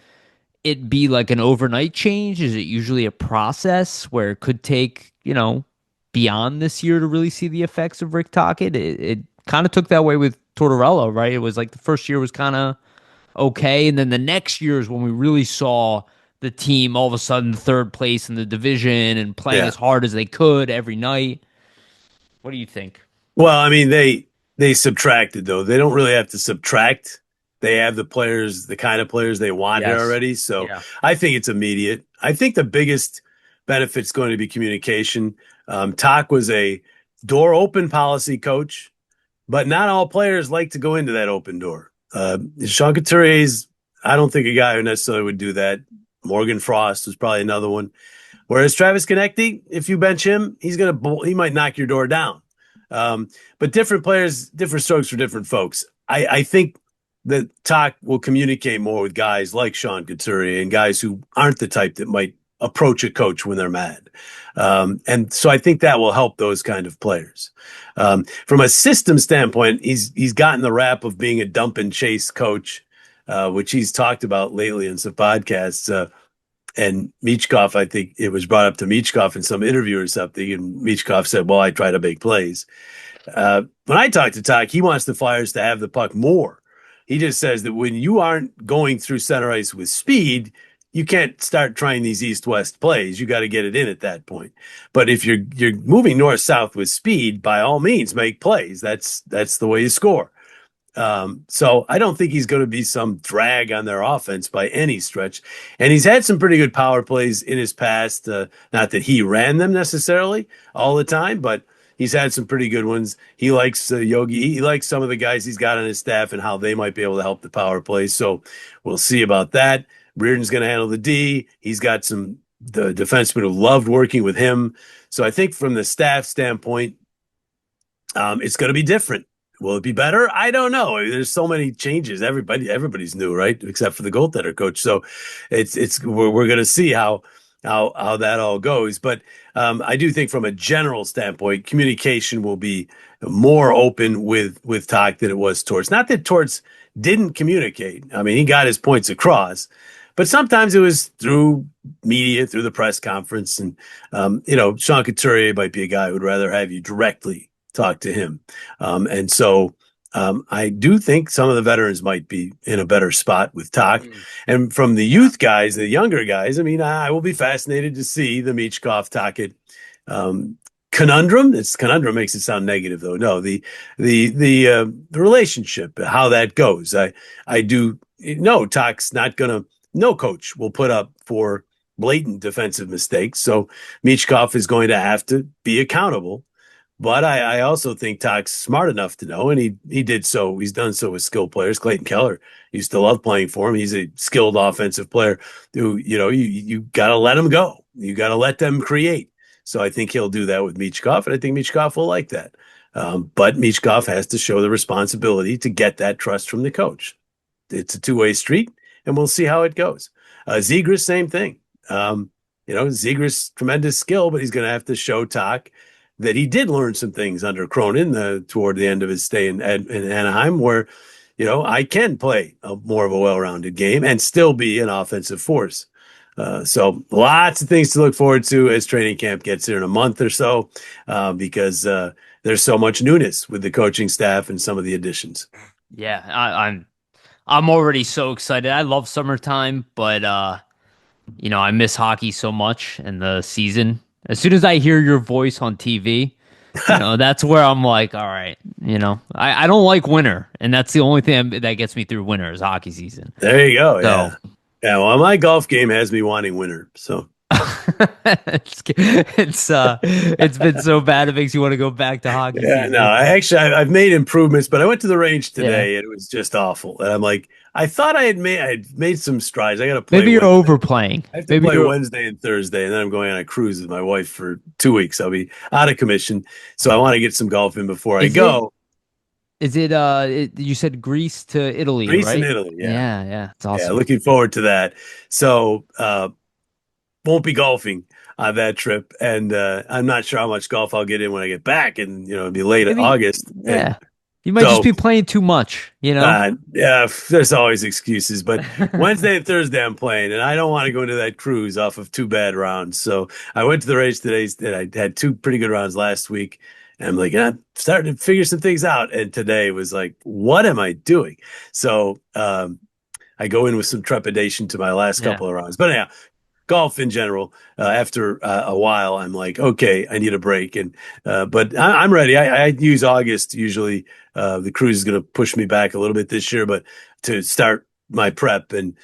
it be like an overnight change? Is it usually a process where it could take, beyond this year to really see the effects of Rick Tocchet? It kind of took that way with Tortorella, right? It was like the first year was kind of okay. And then the next year is when we really saw the team all of a sudden third place in the division and playing Yeah. as hard as they could every night. What do you think? Well, I mean, they subtracted though. They don't really have to subtract. They have the players, the kind of players they want here Yes. already. So Yeah. I think it's immediate. I think the biggest benefit's going to be communication. Talk was a door open policy coach, but not all players like to go into that open door. Sean Couturier's, I don't think a guy who necessarily would do that. Morgan Frost was probably another one. Whereas Travis Konecny, if you bench him, he might knock your door down. But different players, different strokes for different folks. I think that Talk will communicate more with guys like Sean Couturier and guys who aren't the type that might approach a coach when they're mad. And so I think that will help those kind of players. From a system standpoint, he's gotten the rap of being a dump and chase coach, which he's talked about lately in some podcasts. And Michkov, I think it was brought up to Michkov in some interview or something, and Michkov said, "Well, I try to make plays." When I talk to Talk, he wants the Flyers to have the puck more. He just says that when you aren't going through center ice with speed, you can't start trying these east-west plays. You got to get it in at that point. But if you're moving north-south with speed, by all means, make plays. That's the way you score. So I don't think he's going to be some drag on their offense by any stretch. And he's had some pretty good power plays in his past. Not that he ran them necessarily all the time, but he's had some pretty good ones. He likes Yogi. He likes some of the guys he's got on his staff and how they might be able to help the power plays. So we'll see about that. Reardon's going to handle the D. He's got the defensemen who loved working with him. So I think from the staff standpoint, it's going to be different. Will it be better? I don't know. I mean, there's so many changes. Everybody's new, right? Except for the goaltender coach. So we're going to see how that all goes. But I do think from a general standpoint, communication will be more open with Talk than it was Torts. Not that Torts didn't communicate. I mean, he got his points across, but sometimes it was through media, through the press conference, and Sean Couturier might be a guy who would rather have you directly talk to him. And so I do think some of the veterans might be in a better spot with Talk. Mm. And from the youth guys, the younger guys, I mean, I will be fascinated to see the Michkov Tocchet conundrum. It's conundrum makes it sound negative though. No, the relationship, how that goes. I do know Talk's not gonna. No coach will put up for blatant defensive mistakes. So Michkov is going to have to be accountable. But I also think Talk's smart enough to know, and he did so. He's done so with skilled players. Clayton Keller used to love playing for him. He's a skilled offensive player who, you got to let him go. You got to let them create. So I think he'll do that with Michkov, and I think Michkov will like that. But Michkov has to show the responsibility to get that trust from the coach. It's a two-way street, and we'll see how it goes. Zegras, same thing. Zegras, tremendous skill, but he's going to have to show Talk that he did learn some things under Cronin toward the end of his stay in Anaheim, where, I can play more of a well-rounded game and still be an offensive force. So lots of things to look forward to as training camp gets here in a month or so, because there's so much newness with the coaching staff and some of the additions. Yeah, I'm already so excited. I love summertime, but I miss hockey so much and the season. As soon as I hear your voice on TV, that's where I'm like, all right, I don't like winter, and that's the only thing that gets me through winter is hockey season. There you go. So Yeah. Yeah. Well, my golf game has me wanting winter. So it's been so bad it makes you want to go back to hockey yeah, no, season. I've made improvements, but I went to the range Yeah. today and it was just awful. And I'm like, I thought I had made some strides. I got to play Maybe you're Wednesday. overplaying. I have to Maybe play you're Wednesday and Thursday, and then I'm going on a cruise with my wife for 2 weeks. I'll be out of commission, so I want to get some golf in before I is it go. is it you said Greece to Italy, Greece and right? Italy, yeah, Yeah, yeah. It's yeah. awesome. Looking forward to that. So won't be golfing on that trip, and I'm not sure how much golf I'll get in when I get back, and it'll be late Maybe August, and yeah. You might just so be playing too much. yeah, there's always excuses. But Wednesday and Thursday I'm playing, and I don't want to go into that cruise off of two bad rounds. So I went to the race today, and I had two pretty good rounds last week. And I'm like, I'm starting to figure some things out. And today was like, what am I doing? So I go in with some trepidation to my last Yeah. couple of rounds. But anyhow, golf in general, after a while, I'm like, okay, I need a break. And but I'm ready. I use August usually. The cruise is going to push me back a little bit this year, but to start my prep and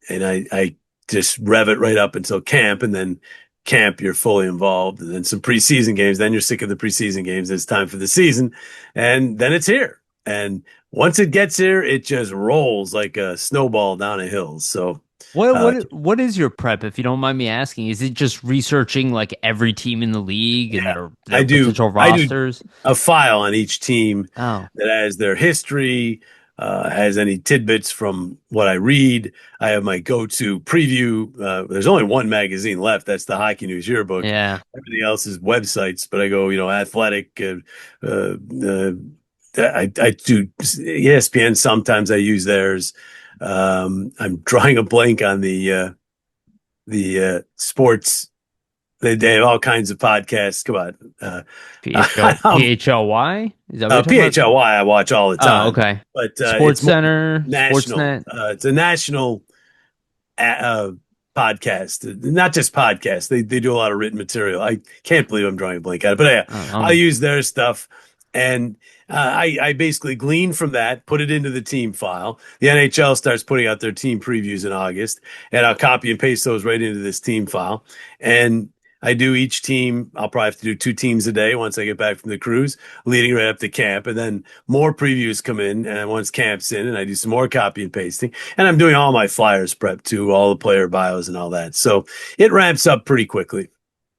I just rev it right up until camp, and then camp you're fully involved, and then some preseason games. Then you're sick of the preseason games. It's time for the season, and then it's here. And once it gets here, it just rolls like a snowball down a hill. So. What Uh, what is your prep, if you don't mind me asking? Is it just researching like every team in the league and Yeah, their potential I do rosters? a file on each team Oh, that has their history, has any tidbits from what I read. I have my go-to preview. There's only one magazine left. That's the Hockey News Yearbook. yeah. Everything else is websites. But I go, athletic. Uh, uh, I do ESPN. Sometimes I use theirs. I'm drawing a blank on the sports. They have all kinds of podcasts. Come on. PHLY? Is that what you're talking about? PHLY I watch all the Oh, time, okay. but Sports it's more Center, national. Sportsnet. It's a national uh, podcast, not just podcast. They do a lot of written material. I can't believe I'm drawing a blank at it, but yeah, Oh, I'll use their stuff, and I basically glean from that, put it into the team file. The NHL starts putting out their team previews in August, and I'll copy and paste those right into this team file, and I do each team. I'll probably have to do two teams a day once I get back from the cruise, leading right up to camp. And then more previews come in. And once camp's in, and I do some more copy and pasting. And I'm doing all my flyers prep too, all the player bios and all that. So it ramps up pretty quickly.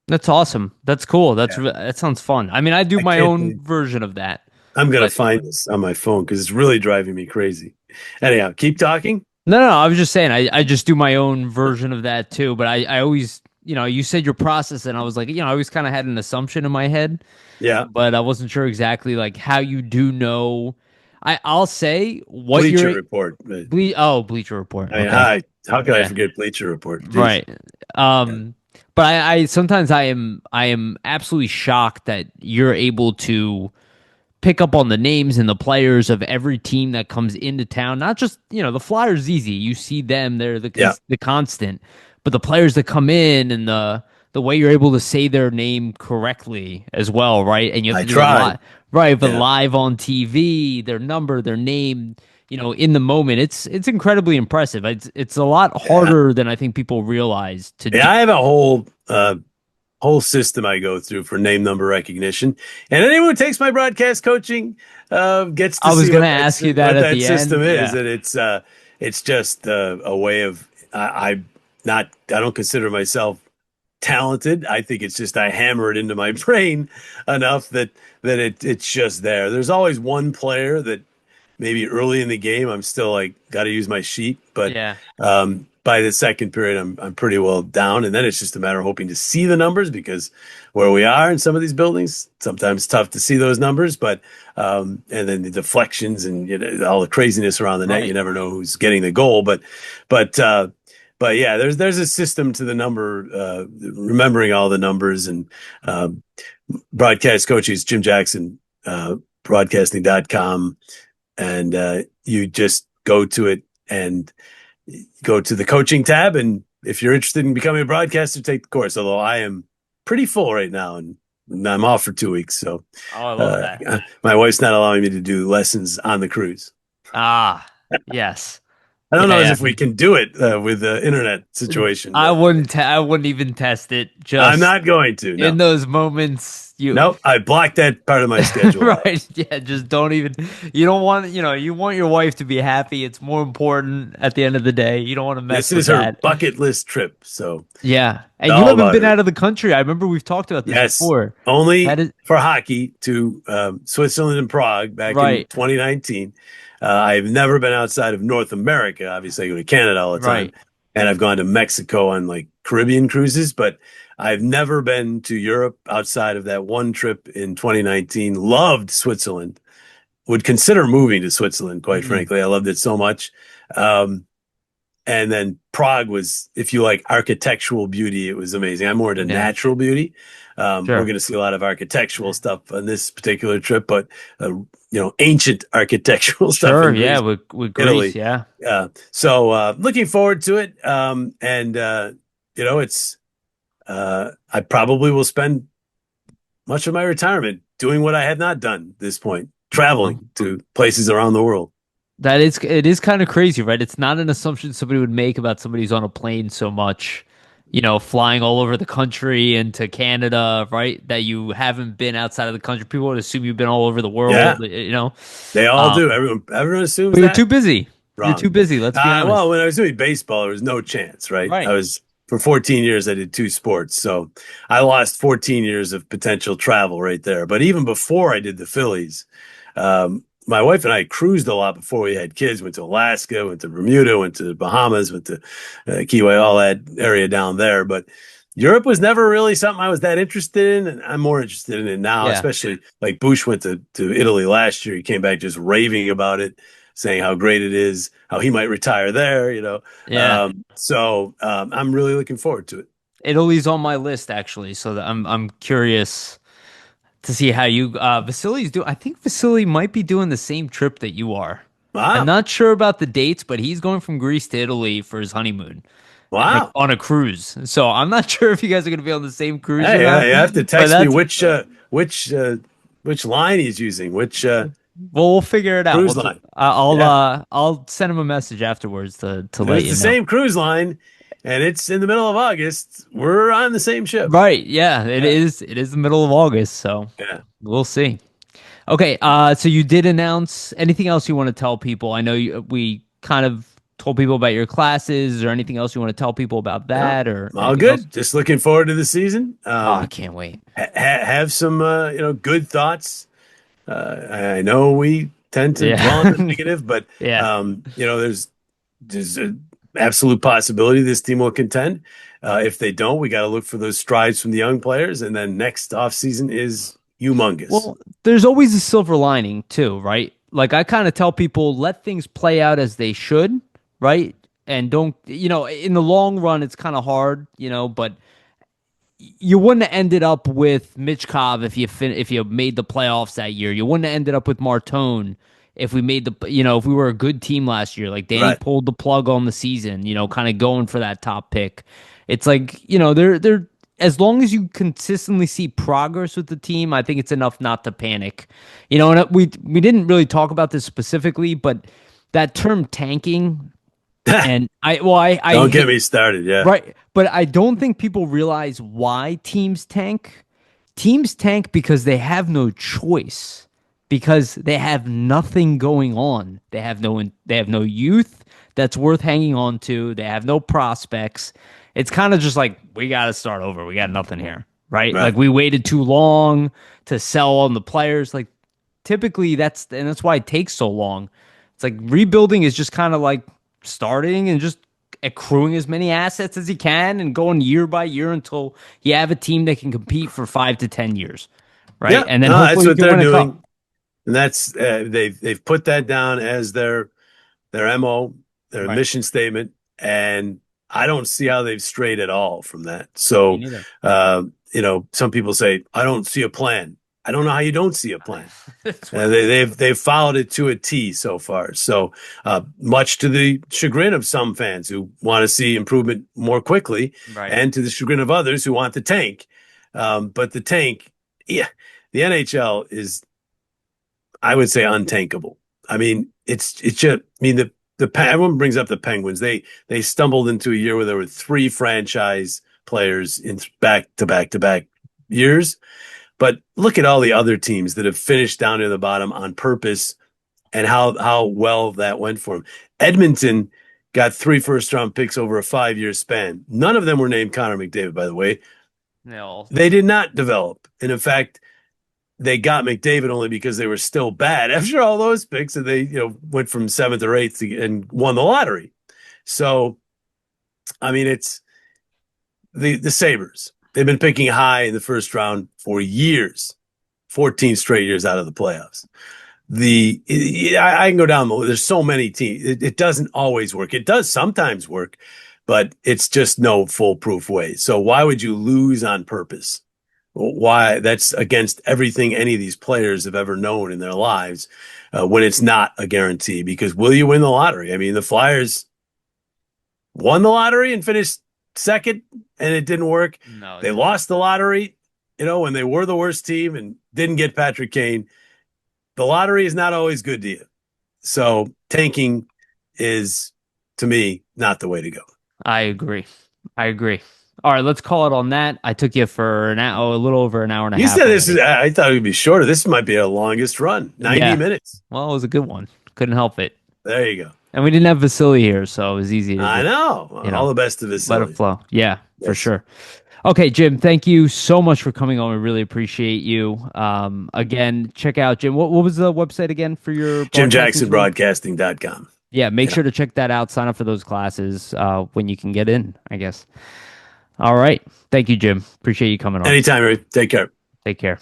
that's awesome. That's cool. Yeah. That sounds fun. I mean, I do I my can't own believe version of that, I'm going to but find this on my phone because it's really driving me crazy. Anyhow, keep talking. no, I was just saying, I just do my own version of that too. But I always, you said your process, and I was like, I always kind of had an assumption in my head, Yeah. but I wasn't sure exactly like how you do know. I'll say what Bleacher you're Report. Bleacher Report. I mean, Okay. how could I Yeah. forget Bleacher Report? Jeez. Right. Yeah. But I sometimes I am absolutely shocked that you're able to pick up on the names and the players of every team that comes into town. Not just, the Flyers easy. You see them, they're Yeah. the constant. But the players that come in and the way you're able to say their name correctly as well, right? And you have I to do it tried. live, right? But Yeah. live on TV, their number, their name, in the moment. It's incredibly impressive. It's a lot Yeah. harder than I think people realize to do. Yeah, I have a whole system I go through for name number recognition, and anyone who takes my broadcast coaching gets to I was see gonna ask you that what at that the system end. is, Yeah. and it's just a way of I don't consider myself talented. I think it's just I hammer it into my brain enough that it's just there. There's always one player that maybe early in the game I'm still like got to use my sheet, but Yeah. by the second period I'm pretty well down, and then it's just a matter of hoping to see the numbers because where we are in some of these buildings, sometimes it's tough to see those numbers, but and then the deflections and all the craziness around the net, you Right. never know who's getting the goal, but uh, but yeah, there's a system to the number, remembering all the numbers and uh, broadcast coaches, Jim Jackson, broadcasting.com, and you just go to it and go to the coaching tab, and if you're interested in becoming a broadcaster, take the course. Although I am pretty full right now, and I'm off for 2 weeks, so Oh, I love that. my wife's not allowing me to do lessons on the cruise. Ah, yes. I don't Yeah, know as yeah. if we can do it with the internet situation, but I wouldn't even test it. I'm Just not going to. in No, those moments, you nope. I blocked that part of my schedule out. right. Yeah, just don't even you don't want, you want your wife to be happy. It's more important at the end of the day. You don't want to This mess with is her that. bucket list trip, so Yeah. it's And you all haven't about been her. out of the country. I remember we've talked about this Yes, before. That only is for hockey to Switzerland and Prague back in right. 2019. I've never been outside of North America. Obviously, I go to Canada all the time, Right. and I've gone to Mexico on like Caribbean cruises, but I've never been to Europe outside of that one trip in 2019. Loved Switzerland. Would consider moving to Switzerland, quite Mm, frankly. I loved it so much. Um, and then Prague was, if you like architectural beauty, it was amazing. I'm more into yeah. natural beauty. We're Sure. going to see a lot of architectural stuff on this particular trip, but ancient architectural stuff Sure. in Yeah, Greece, with Greece, Italy. yeah. So looking forward to it. And it's I probably will spend much of my retirement doing what I had not done at this point, Well, traveling to places around the world. it is kind of crazy, right? It's not an assumption somebody would make about somebody who's on a plane so much, flying all over the country and to Canada, right? That you haven't been outside of the country. People would assume you've been all over the Yeah, world. they all Um, do. Everyone assumes but you're that. too busy. You're Wrong. too busy, let's be Well, honest. when I was doing baseball, there was no chance, right? I Right. was for 14 years. I did two sports, so I lost 14 years of potential travel right there. But even before I did the Phillies, my wife and I cruised a lot before we had kids. Went to Alaska, went to Bermuda, went to the Bahamas, went to Key West, all that area down there. But Europe was never really something I was that interested in, and I'm more interested in it now, Yeah. especially like Bush went to Italy last year. He came back just raving about it, saying how great it is, how he might retire there. Yeah. I'm really looking forward to it. Italy's on my list actually, so that I'm curious to see how you Vasili's do. I think Vasili might be doing the same trip that you are. I'm Wow. not sure about the dates, but he's going from Greece to Italy for his honeymoon Wow. on a cruise. So I'm not sure if you guys are going to be on the same cruise or Hey, not. you have to But text me that's which line he's using, which well, we'll figure it out. cruise line. I'll Yeah. I'll send him a message afterwards to If let it's you the know. same cruise line and it's in the middle of August, we're on the same ship. Right? Yeah, it Yeah. is. It is the middle of August, so Yeah. we'll see. Okay, so you did announce anything else you want to tell people? I know we kind of told people about your classes, or anything else you want to tell people about No, that, or all anything else? good. Just looking forward to the season. Oh, I can't wait. Have some good thoughts. I know we tend to dwell on the Yeah, negative, but yeah. there's an absolute possibility this team will contend. If they don't, we got to look for those strides from the young players, and then next offseason is humongous. Well, there's always a silver lining too, right? Like I kind of tell people, let things play out as they should, right? And don't, in the long run, it's kind of hard, but you wouldn't have ended up with Mitch Cobb if you made the playoffs that year. You wouldn't have ended up with Martone if we made if we were a good team last year. Like Danny Right. pulled the plug on the season, kind of going for that top pick. It's like, they're as long as you consistently see progress with the team, I think it's enough not to panic. And we didn't really talk about this specifically, but that term tanking and I Don't get hate me started. Yeah. right, but I don't think people realize why teams tank. Teams tank because they have no choice, because they have nothing going on. They have no youth that's worth hanging on to. They have no prospects. It's kind of just like we got to start over. We got nothing here, right? Like Right. we waited too long to sell on the players. Like typically that's why it takes so long. It's like rebuilding is just kind of like starting and just accruing as many assets as he can and going year by year until you have a team that can compete for 5 to 10 years, right? Yeah. And then No, that's hopefully you what can they're win a cup. doing, and that's they've put that down as their MO, their Right. mission statement, and I don't see how they've strayed at all from that. Me So, neither. some people say I don't see a plan. I don't know how you don't see a plan. That's what They've followed it to a T so far. So much to the chagrin of some fans who want to see improvement more quickly, right. and to the chagrin of others who want the tank. But the tank, yeah, the NHL is, I would say, untankable. I mean, it's just. I mean, everyone brings up the Penguins. They stumbled into a year where there were three franchise players in back to back to back years. But look at all the other teams that have finished down near the bottom on purpose, and how well that went for them. Edmonton got 3 first-round picks over a 5-year span. None of them were named Connor McDavid, by the way. No. They did not develop. And in fact, they got McDavid only because they were still bad after all those picks, and they went from seventh or eighth and won the lottery. So, I mean, it's the Sabres. They've been picking high in the first round for years, 14 straight years out of the playoffs. I can go down. There's so many teams. It doesn't always work. It does sometimes work, but it's just no foolproof way. So why would you lose on purpose? Why? That's against everything any of these players have ever known in their lives, when it's not a guarantee. Because will you win the lottery? I mean, the Flyers won the lottery and finished second, and it didn't work. No, They lost the lottery, when they were the worst team and didn't get Patrick Kane. The lottery is not always good to you. So tanking is, to me, not the way to go. I agree. I agree. All right, let's call it on that. I took you for an hour, a little over an hour and a You half said this is, already. I thought it would be shorter. This might be our longest run, 90 Yeah. minutes. Well, it was a good one. Couldn't help it. There you go. And we didn't have Vasili here, so it was easy to I just, know. you All know, the best to let it Vasili. flow. Yeah, for Yes. sure. Okay, Jim, thank you so much for coming on. We really appreciate you. Again, check out Jim. What was the website again for your broadcasting school? JimJacksonBroadcasting.com. Yeah, make Yeah. sure to check that out. Sign up for those classes when you can get in, I guess. All right. Thank you, Jim. Appreciate you coming on. Anytime, Ray. Take care. Take care.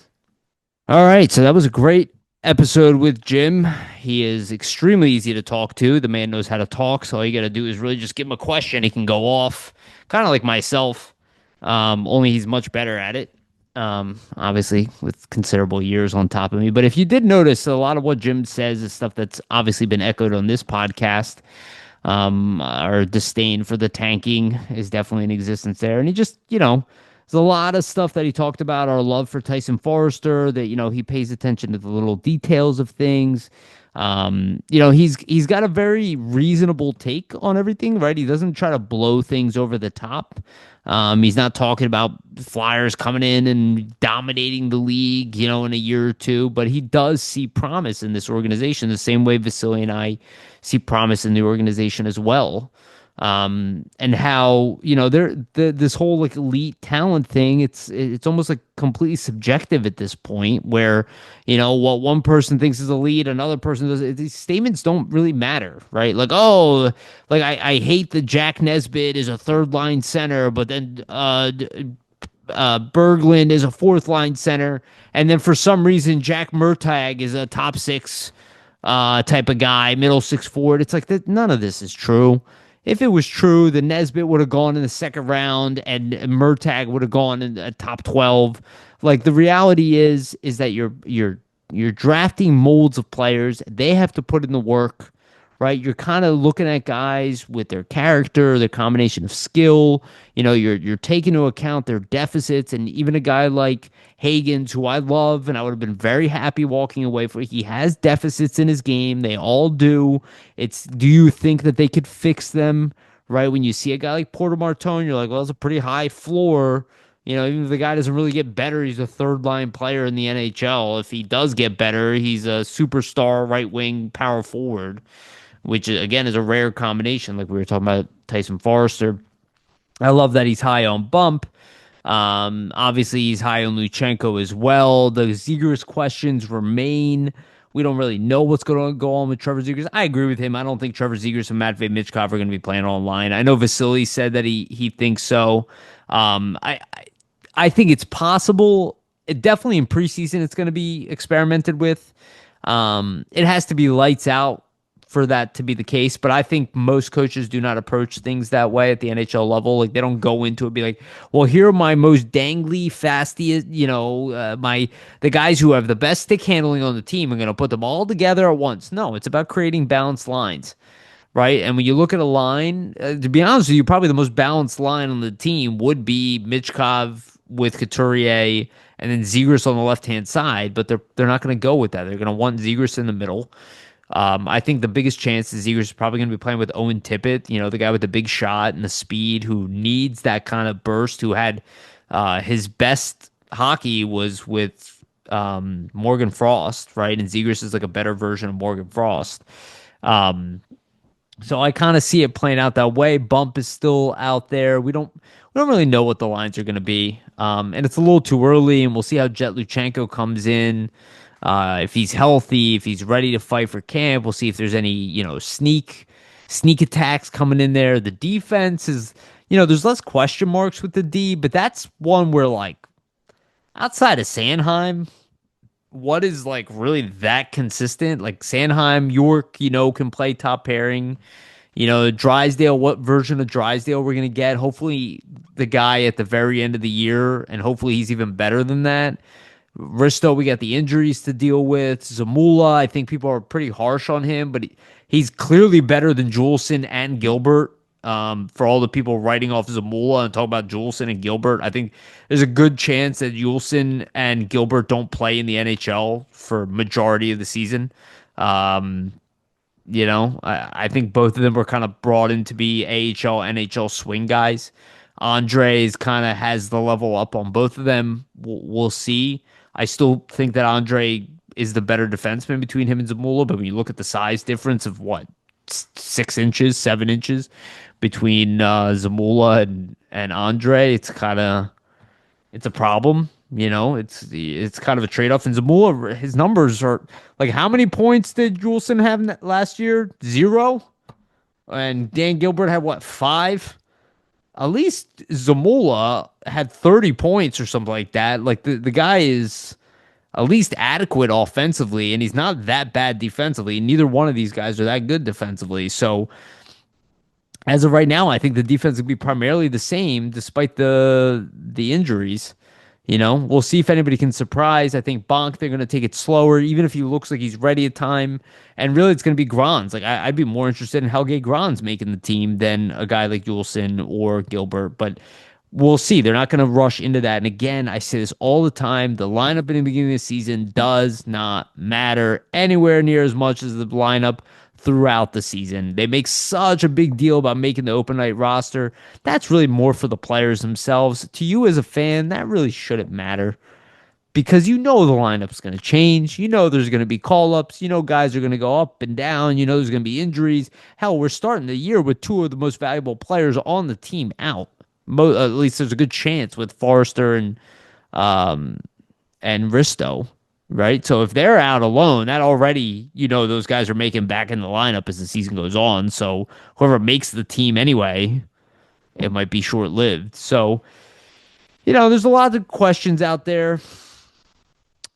All right, so that was a great episode with Jim. He is extremely easy to talk to. The man knows how to talk, so all you got to do is really just give him a question. He can go off, kind of like myself, only he's much better at it. Obviously, with considerable years on top of me. But if you did notice, a lot of what Jim says is stuff that's obviously been echoed on this podcast. Our disdain for the tanking is definitely in existence there. And he just, there's a lot of stuff that he talked about. Our love for Tyson Forrester, that, he pays attention to the little details of things. He's got a very reasonable take on everything, right? He doesn't try to blow things over the top. He's not talking about Flyers coming in and dominating the league, in a year or two, but he does see promise in this organization the same way Vasily and I see promise in the organization as well. And how, this whole like elite talent thing, it's almost like completely subjective at this point where, what one person thinks is elite, another person does. These statements don't really matter, right? Like, oh, like I hate that Jack Nesbitt is a third line center, but then Berglund is a fourth line center, and then for some reason Jack Murtagh is a top six type of guy, middle six forward. It's like that. None of this is true. If it was true, the Nesbitt would have gone in the second round, and Murtagh would have gone in the top 12. Like the reality is that you're drafting molds of players. They have to put in the work, right? You're kind of looking at guys with their character, their combination of skill. You're taking into account their deficits, and even a guy like Hagens, who I love, and I would have been very happy walking away from. He has deficits in his game. They all do. Do you think that they could fix them? Right? When you see a guy like Porter Martone, you're like, well, it's a pretty high floor. Even if the guy doesn't really get better, he's a third line player in the NHL. If he does get better, he's a superstar right wing power forward, which again is a rare combination. Like we were talking about Tyson Forrester. I love that he's high on Bump. Obviously he's high on Luchanko as well. The Zegers questions remain. We don't really know what's going to go on with Trevor Zegers. I agree with him. I don't think Trevor Zegers and Matvey Michkov are going to be playing online. I know Vasily said that he thinks so. I think it's possible. Definitely in preseason, it's going to be experimented with. It has to be lights out for that to be the case, but I think most coaches do not approach things that way at the NHL level. Like they don't go into it be like, well, here are my most dangly, fasty, my the guys who have the best stick handling on the team. I'm going to put them all together at once. No, it's about creating balanced lines, right? And when you look at a line, to be honest with you, probably the most balanced line on the team would be Michkov with Couturier and then Zegras on the left hand side. But they're not going to go with that. They're going to want Zegras in the middle. I think the biggest chance is Zegras is probably going to be playing with Owen Tippett, the guy with the big shot and the speed who needs that kind of burst, who had his best hockey was with Morgan Frost, right? And Zegras is like a better version of Morgan Frost. Um, so I kind of see it playing out that way. Bump is still out there. We don't really know what the lines are going to be, and it's a little too early. And we'll see how Jet Luchanko comes in, if he's healthy, if he's ready to fight for camp. We'll see if there's any sneak attacks coming in there. The defense is there's less question marks with the D, but that's one where like outside of Sanheim, what is like really that consistent? Like Sanheim, York, can play top pairing. Drysdale, what version of Drysdale we're going to get. Hopefully, the guy at the very end of the year, and hopefully he's even better than that. Risto, we got the injuries to deal with. Zamula, I think people are pretty harsh on him, but he's clearly better than Juleson and Gilbert. For all the people writing off Zamula and talking about Juleson and Gilbert, I think there's a good chance that Juleson and Gilbert don't play in the NHL for majority of the season. Um, I think both of them were kind of brought in to be AHL, NHL swing guys. Andres kind of has the level up on both of them. We'll see. I still think that Andre is the better defenseman between him and Zamula, but when you look at the size difference of what 6 inches, 7 inches between Zamula and Andre, it's a problem. It's kind of a trade off. And Zamula, his numbers are like, how many points did Juleson have last year? 0. And Dan Gilbert had what, 5? At least Zamula had 30 points or something like that. Like the guy is at least adequate offensively, and he's not that bad defensively. Neither one of these guys are that good defensively. So as of right now, I think the defense will be primarily the same despite the injuries. We'll see if anybody can surprise. I think Bonk, they're going to take it slower, even if he looks like he's ready at time. And really, it's going to be Grans. Like, I'd be more interested in Helge Grans making the team than a guy like Juleson or Gilbert. But we'll see. They're not going to rush into that. And again, I say this all the time. The lineup in the beginning of the season does not matter anywhere near as much as the lineup throughout the season. They make such a big deal about making the open night roster. That's really more for the players themselves. To you as a fan, that really shouldn't matter because the lineup's going to change. There's going to be call ups. Guys are going to go up and down. There's going to be injuries. Hell, we're starting the year with two of the most valuable players on the team out. At least there's a good chance with Forrester um, and Risto, right? So if they're out alone, that already, those guys are making back in the lineup as the season goes on. So whoever makes the team anyway, it might be short lived. So, there's a lot of questions out there.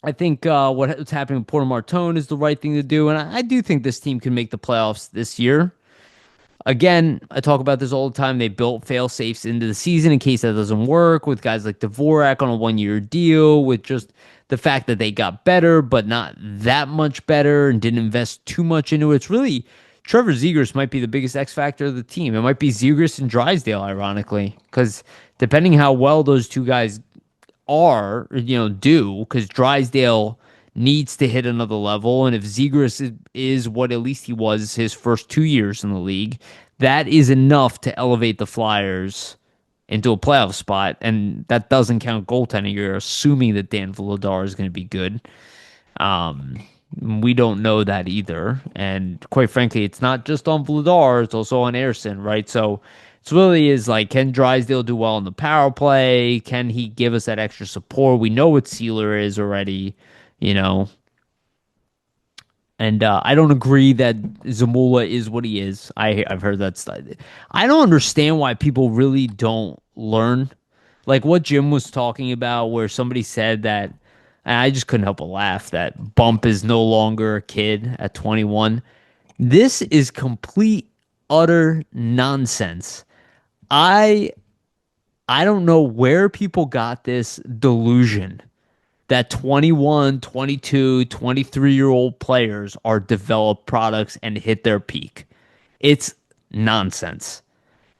I think what's happening with Porter Martone is the right thing to do. And I do think this team can make the playoffs this year. Again, I talk about this all the time. They built fail safes into the season in case that doesn't work with guys like Dvorak on a 1 year deal, with just the fact that they got better, but not that much better and didn't invest too much into it. It's really Trevor Zegras might be the biggest X factor of the team. It might be Zegras and Drysdale, ironically, because depending how well those two guys are, do, because Drysdale needs to hit another level. And if Zegras is what at least he was his first 2 years in the league, that is enough to elevate the Flyers into a playoff spot. And that doesn't count goaltending. You're assuming that Dan Vladar is going to be good. We don't know that either. And quite frankly, it's not just on Vladar, it's also on Ersson, right? So it really is like, can Drysdale do well in the power play? Can he give us that extra support? We know what Sealer is already, you know. And I don't agree that Zamula is what he is. I've heard that stuff. I don't understand why people really don't learn. Like what Jim was talking about, where somebody said that, and I just couldn't help but laugh, that Bump is no longer a kid at 21. This is complete, utter nonsense. I I don't know where people got this delusion that 21, 22, 23-year-old players are developed products and hit their peak. It's nonsense.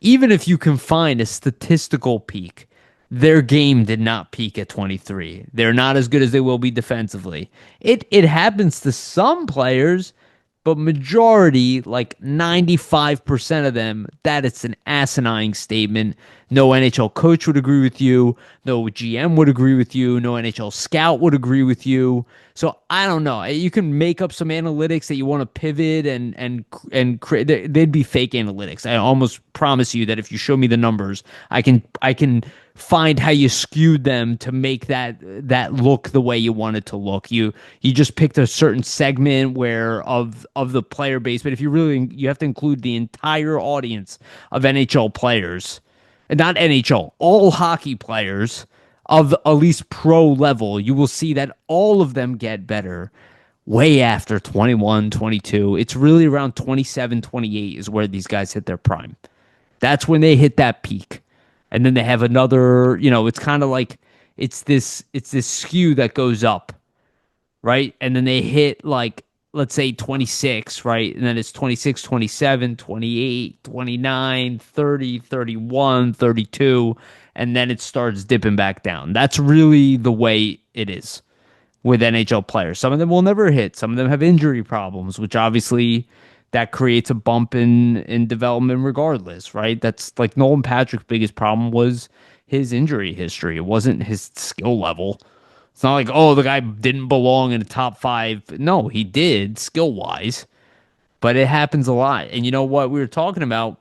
Even if you can find a statistical peak, their game did not peak at 23. They're not as good as they will be defensively. It happens to some players, but majority, like 95% of them, that it's an asinine statement. No NHL coach would agree with you. No GM would agree with you. No NHL scout would agree with you. So I don't know. You can make up some analytics that you want to pivot and create. They'd be fake analytics. I almost promise you that if you show me the numbers, I can find how you skewed them to make that look the way you want it to look. You just picked a certain segment where of the player base, but if you have to include the entire audience of NHL players, and not NHL, all hockey players of at least pro level, you will see that all of them get better way after 21, 22. It's really around 27, 28 is where these guys hit their prime. That's when they hit that peak. And then they have another, it's kind of like it's this skew that goes up, right? And then they hit like let's say 26, right? And then it's 26, 27, 28, 29, 30, 31, 32, and then it starts dipping back down. That's really the way it is with NHL players. Some of them will never hit. Some of them have injury problems, which obviously that creates a bump in development regardless, right? That's like Nolan Patrick's biggest problem was his injury history. It wasn't his skill level. It's not like, oh, the guy didn't belong in the top five. No, he did skill wise, but it happens a lot. And you know what we were talking about,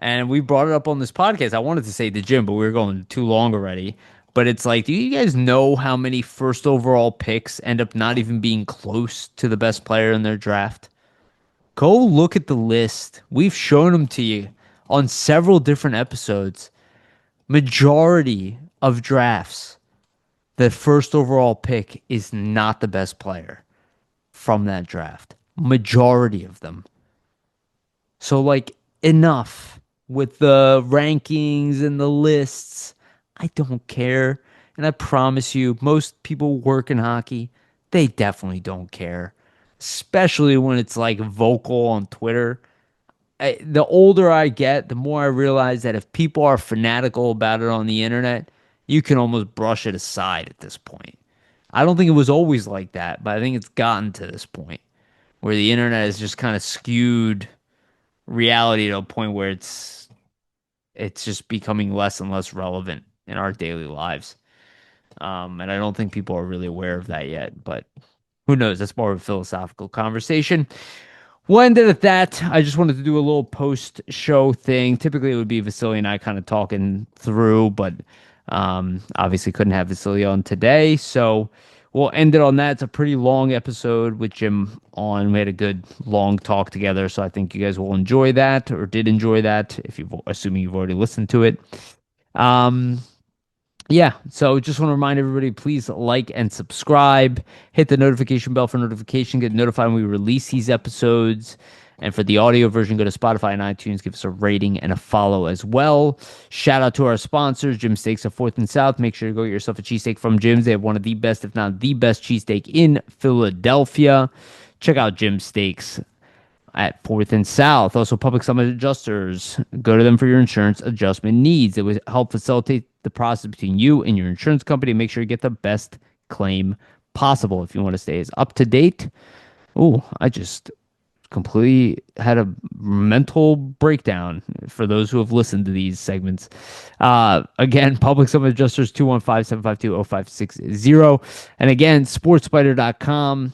and we brought it up on this podcast. I wanted to say the gym, but we were going too long already. But it's like, do you guys know how many first overall picks end up not even being close to the best player in their draft? Go look at the list. We've shown them to you on several different episodes. Majority of drafts, the first overall pick is not the best player from that draft. Majority of them. So, like, enough with the rankings and the lists. I don't care. And I promise you, most people work in hockey, they definitely don't care. Especially when it's like vocal on Twitter. The older I get, the more I realize that if people are fanatical about it on the internet, you can almost brush it aside at this point. I don't think it was always like that, but I think it's gotten to this point where the internet has just kind of skewed reality to a point where it's just becoming less and less relevant in our daily lives. And I don't think people are really aware of that yet, but who knows? That's more of a philosophical conversation. We'll end it at that. I just wanted to do a little post show thing. Typically, it would be Vasili and I kind of talking through, but obviously couldn't have Vasili on today. So we'll end it on that. It's a pretty long episode with Jim on. We had a good long talk together. So I think you guys will enjoy that or did enjoy that if you've assuming you've already listened to it. Um, yeah, so just want to remind everybody, please like and subscribe. Hit the notification bell for notification. Get notified when we release these episodes. And for the audio version, go to Spotify and iTunes. Give us a rating and a follow as well. Shout out to our sponsors, Jim Steaks of 4th and South. Make sure to go get yourself a cheesesteak from Jim's. They have one of the best, if not the best, cheesesteak in Philadelphia. Check out Jim Steaks at 4th and South. Also, Public Summit Adjusters. Go to them for your insurance adjustment needs. It would help facilitate the process between you and your insurance company. Make sure you get the best claim possible if you want to stay as up to date. Oh, I just completely had a mental breakdown for those who have listened to these segments. Again, Public Summit Adjusters 215-752-0560. And again, sportspider.com.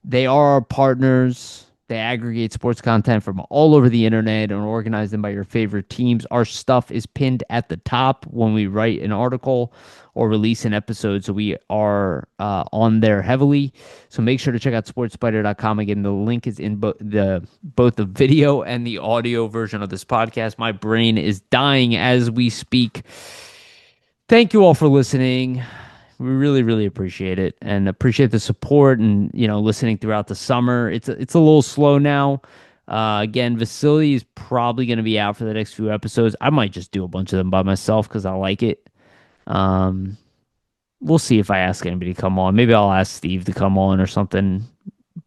They are our partners. They aggregate sports content from all over the internet and organize them by your favorite teams. Our stuff is pinned at the top when we write an article or release an episode. So we are on there heavily. So make sure to check out sportspider.com. Again, the link is in both the video and the audio version of this podcast. My brain is dying as we speak. Thank you all for listening. We really, really appreciate it and appreciate the support and listening throughout the summer. It's a little slow now. Again, Vasili is probably going to be out for the next few episodes. I might just do a bunch of them by myself because I like it. Um, we'll see if I ask anybody to come on. Maybe I'll ask Steve to come on or something.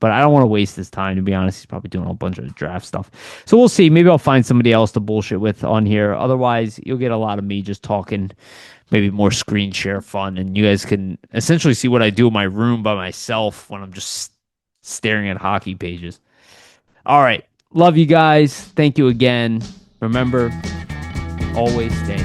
But I don't want to waste his time, to be honest. He's probably doing a bunch of draft stuff. So we'll see. Maybe I'll find somebody else to bullshit with on here. Otherwise, you'll get a lot of me just talking, maybe more screen share fun. And you guys can essentially see what I do in my room by myself when I'm just staring at hockey pages. All right. Love you guys. Thank you again. Remember, always stay